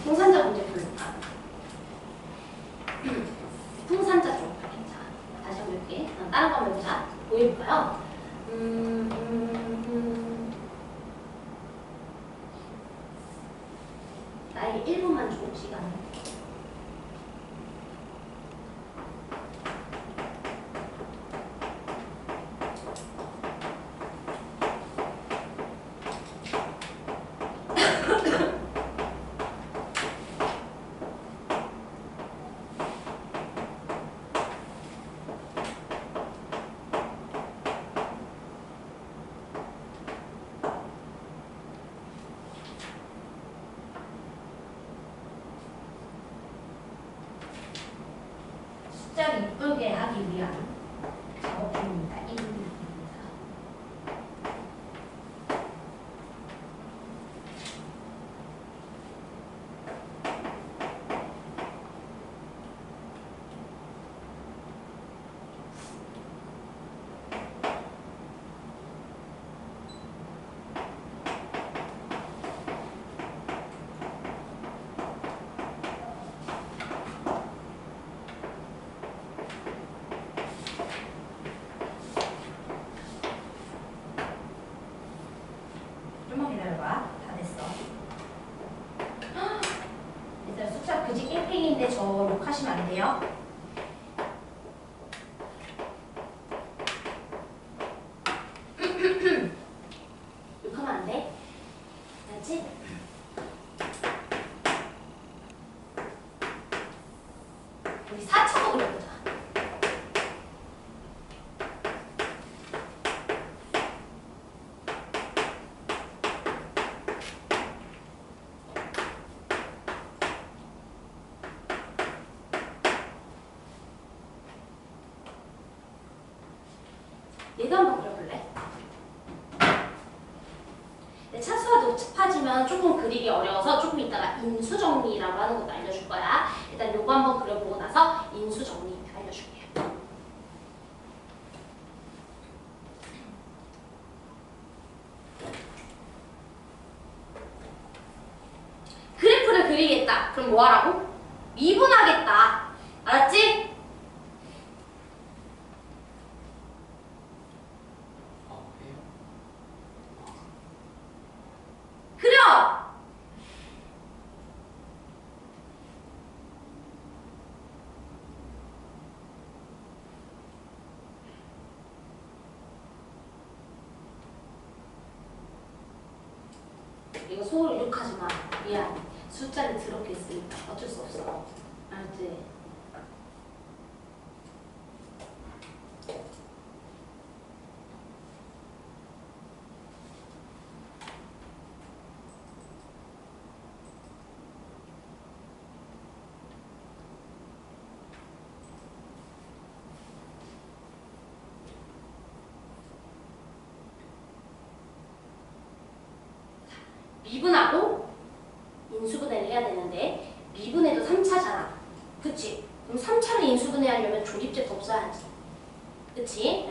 풍산자 풍산자 쪽. 자, 다시 한번 볼게. 다른 거 한번 해보자. 뭐 해볼까요? 나에게 1분만 줘, 시간을. 숫자를 이쁘게 하기 위한 작업 중입니다. 1, 2, 3. 좀만 기다려봐. 다 됐어. 얘들아 숫자 그지 깽깽인데 저 욕하시면 안 돼요. 욕하면 안 돼. 알았지? 우리 4차도 그려보자. 얘도 한번 그려볼래? 내 차수가 높아지면 조금 그리기 어려워서 조금 이따가 인수정리라고 하는 것도 알려줄 거야. 일단 요거 한번 그려보고 나서 인수정리 알려줄게. 그래프를 그리겠다. 그럼 뭐 하라고? 미분하겠다. 알았지? 그려! 이거 소를 욕하지 마. 미안. 숫자를 더럽게 쓰니까 어쩔 수 없어. 알았지? 미분하고 인수분해를 해야 되는데 미분해도 3차잖아. 그치? 그럼 3차를 인수분해하려면 조립제법 써야지. 그치?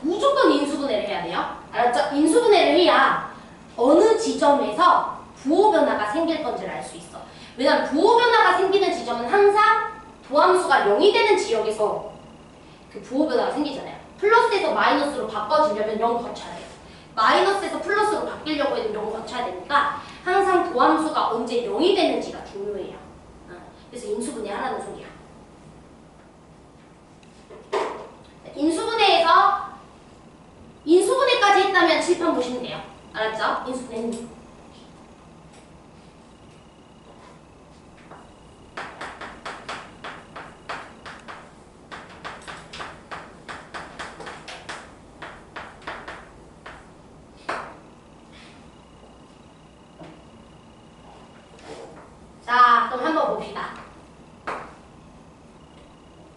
무조건 인수분해를 해야 돼요. 알았죠? 인수분해를 해야 어느 지점에서 부호 변화가 생길 건지를 알 수 있어. 왜냐면 부호 변화가 생기는 지점은 항상 도함수가 0이 되는 지역에서 그 부호 변화가 생기잖아요. 플러스에서 마이너스로 바꿔지려면 0 거쳐야 돼요. 마이너스에서 플러스로 바뀌려고 해도 0 거쳐야 되니까 항상 도함수가 언제 0이 되는지가 중요해요. 그래서 인수분해 하라는 소리야. 인수분해까지 했다면 칠판 보시면 돼요. 알았죠? 인수분해는 자, 그럼 한번 봅시다.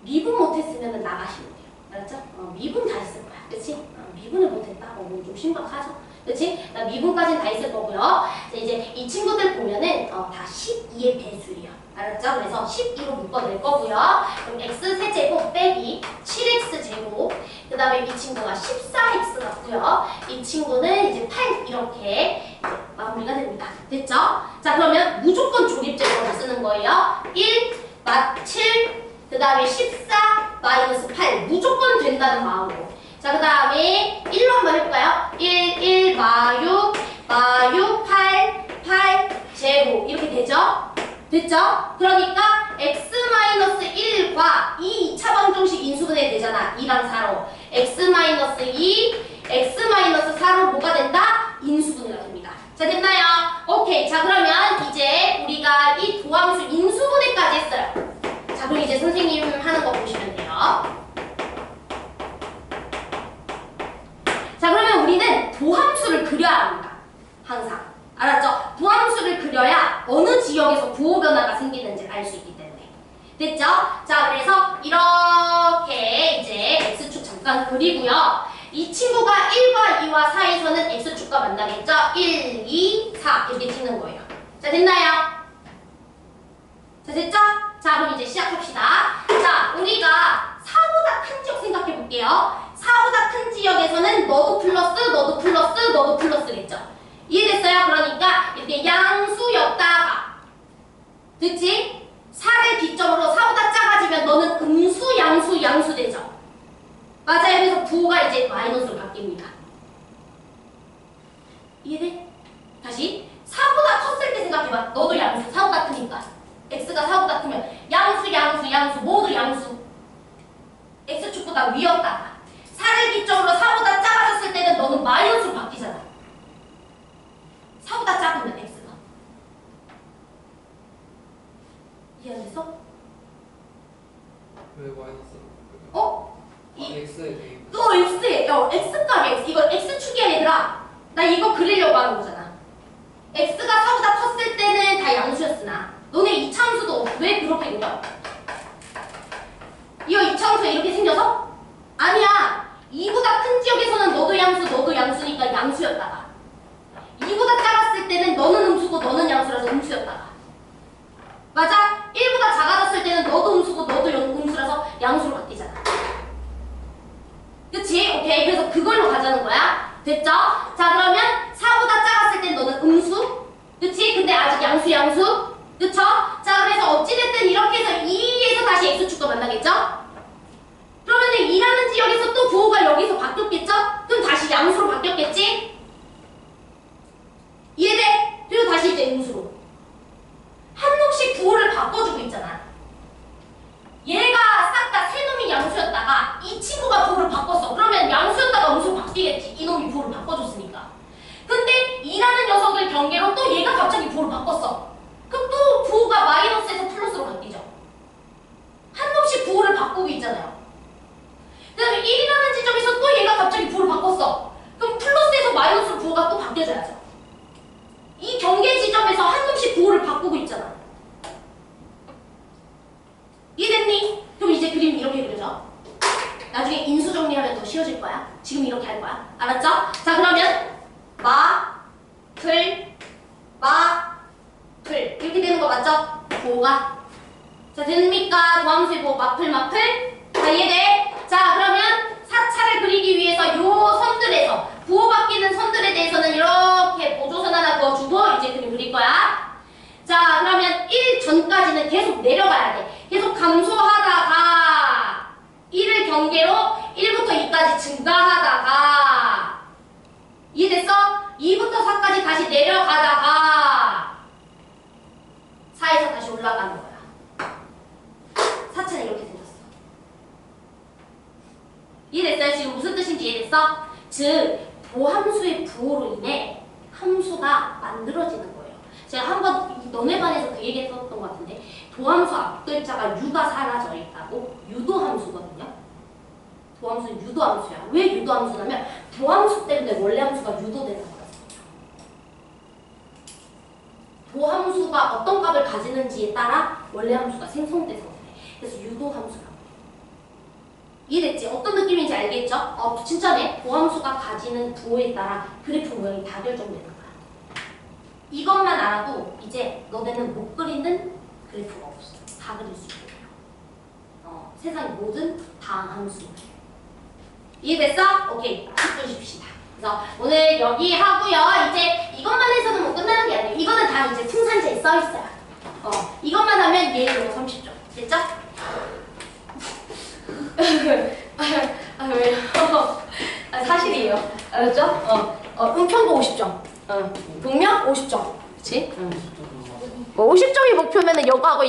미분 못했으면 나가시면 돼요. 알았죠? 미분 다 했을 거야. 그치? 미분을 못했다? 좀 심각하죠? 그치? 미분까지는 다 했을 거고요. 자, 이제 이 친구들 보면은 다 12의 배수예요. 알았죠? 그래서 12로 묶어낼 거고요. 그럼 x 세제곱 빼기 7x제곱 그 다음에 이 친구가 14x 같고요. 이 친구는 이제 8 이렇게 이제 마무리가 됩니다. 됐죠? 자 그러면 무조건 조립제곱을 쓰는 거예요. 1, 7, 그 다음에 14, 마이너스 8 무조건 된다는 마음으로. 자 그 다음에 1로 한번 해볼까요? 1, 마유 8, 8 제곱 이렇게 되죠? 됐죠? 그러니까 x-1과 2 2차 방정식 인수분해 되잖아. 2랑 4로. x-2, x-4로 뭐가 된다? 인수분해가 됩니다. 자 됐나요? 오케이. 자 그러면 이제 우리가 이 도함수 인수분해까지 했어요. 자 그럼 이제 선생님 하는 거 보시면 돼요. 자 그러면 우리는 도함수를 그려야 합니다. 항상. 알았죠? 도함수를 그려야 어느 지역에서 부호 변화가 생기는지 알 수 있기 때문에. 됐죠? 자 그래서 이렇게 이제 x축 잠깐 그리고요. 이 친구가 1과 2와 4에서는 x축과 만나겠죠? 1, 2, 4 이렇게 찍는 거예요. 자 됐나요? 자 됐죠? 자 그럼 이제 시작합시다. 자 우리가 4보다 큰 지역 생각해 볼게요. 4보다 큰 지역에서는 너도 플러스 너도 플러스 너도 플러스겠죠? 이해됐어요? 그러니까 이렇게 양수였다가 됐지? 4를 기점으로 4보다 작아지면 너는 음수, 양수 되죠? 맞아요. 그래서 부호가 이제 마이너스로 바뀝니다. 이해돼? 다시 4보다 컸을 때 생각해봐. 너도 양수, 4보다 크니까 x가 4보다 크면 양수 모두 양수 x축보다 위였다가 4를 기점으로 4보다 작아졌을 때는 너는 마이너스로 바뀌잖아. 4보다 작으면 x가 이해 안 됐어? 왜 마이너스? 어? x에 대해 또 x에 x값이 x 이거 x축이야 얘들아. 나 이거 그리려고 하는 거잖아. x가 4보다 컸을 때는 다 양수였으나 너네 이차함수도 왜 그렇게 그려? 이거 이차함수 이렇게 생겨서? 아니야. 2보다 큰 지역에서는 너도 양수니까 양수였다가 2보다 작았을 때는 너는 음수고 너는 양수라서 음수였다가 맞아? 1보다 작아졌을 때는 너도 음수고 너도 음수라서 양수로 바뀌잖아. 그치? 오케이. 그래서 그걸로 가자는 거야. 됐죠? 자 그러면 4보다 작았을 땐 너는 음수 그치? 근데 아직 양수 그쵸? 자 그래서 어찌됐든 이렇게 해서 2에서 다시 x축과 만나겠죠? 그러면 2라는 지역에서 또 부호가 여기서 바뀌었겠죠? 그럼 다시 양수로 바뀌었겠지? 이해돼? 그리고 다시 이제 음수로 한 놈씩 부호를 바꿔주고 있잖아. 얘가 싹 다 세 놈이 양수였다가 이 친구가 부호를 바꿨어. 그러면 양수였다가 음수로 바뀌겠지. 이놈이 부호를 바꿔줬으니까. 근데 2라는 녀석을 경계로 또 얘가 갑자기 부호를 바꿨어. 그럼 또 부호가 마이너스에서 플러스로 바뀌죠. 한 놈씩 부호를 바꾸고 있잖아요. 그 다음에 1이라는 지점에서 또 얘가 갑자기 부호를 바꿨어. 그럼 플러스에서 마이너스로 부호가 또 바뀌어줘야죠. 이 경계 지점에서 한 놈씩 부호를 바꾸고 있잖아. 이해됐니? 그럼 이제 그림 이렇게 그려져. 나중에 인수 정리하면 더 쉬워질 거야. 지금 이렇게 할 거야. 알았죠? 자 그러면 풀 이렇게 되는 거 맞죠? 부호가. 자 됩니까? 도함수의 부호 마풀 자 이해돼? 자 그러면 4차를 그리기 위해서 요 선들에서 부호 바뀌는 선들에 대해서는 이렇게 보조선 하나 그어주고 이제 그림 그릴 거야. 자 그러면 1 전까지는 계속 내려가야 돼. 계속 감소하다가 1을 경계로 1부터 2까지 증가하다가 이해됐어? 2부터 4까지 다시 내려가다가 4에서 다시 올라가는 거야. 4차는 이렇게 생겼어. 이해됐어요? 지금 무슨 뜻인지 이해됐어? 즉 도함수의 부호로 인해 함수가 만들어지는 거예요. 제가 한번 너네 반에서 그 얘기 했었던 것 같은데 도함수 앞글자가 유가 사라져 있다고 유도함수거든요. 도함수는 유도함수야. 왜 유도함수냐면 도함수 때문에 원래 함수가 유도되는 거야. 도함수가 어떤 값을 가지는지에 따라 원래 함수가 생성돼서 그래. 그래서 유도함수라고. 이해됐지? 어떤 느낌인지 알겠죠? 진짜네. 도함수가 가지는 부호에 따라 그래프 모양이 다 결정되는 거야. 이것만 알아도 이제 너네는 못 그리는 그래프가 없어. 다 그릴 수 있게 돼요. 세상의 모든 다함수. 이해됐어? 오케이. 풀어줍시다. 그래서 오늘 여기 하고요. 이제 이것만 해서는 뭐 끝나는 게 아니에요. 이거는 다 이제 승산제에 써 있어요. 이것만 하면 얘 이거 30점. 됐죠? 왜요? 사실이에요. 알았죠? 은평도 50점. 동명 50점. 그치? 50점이 목표면은 여거 하고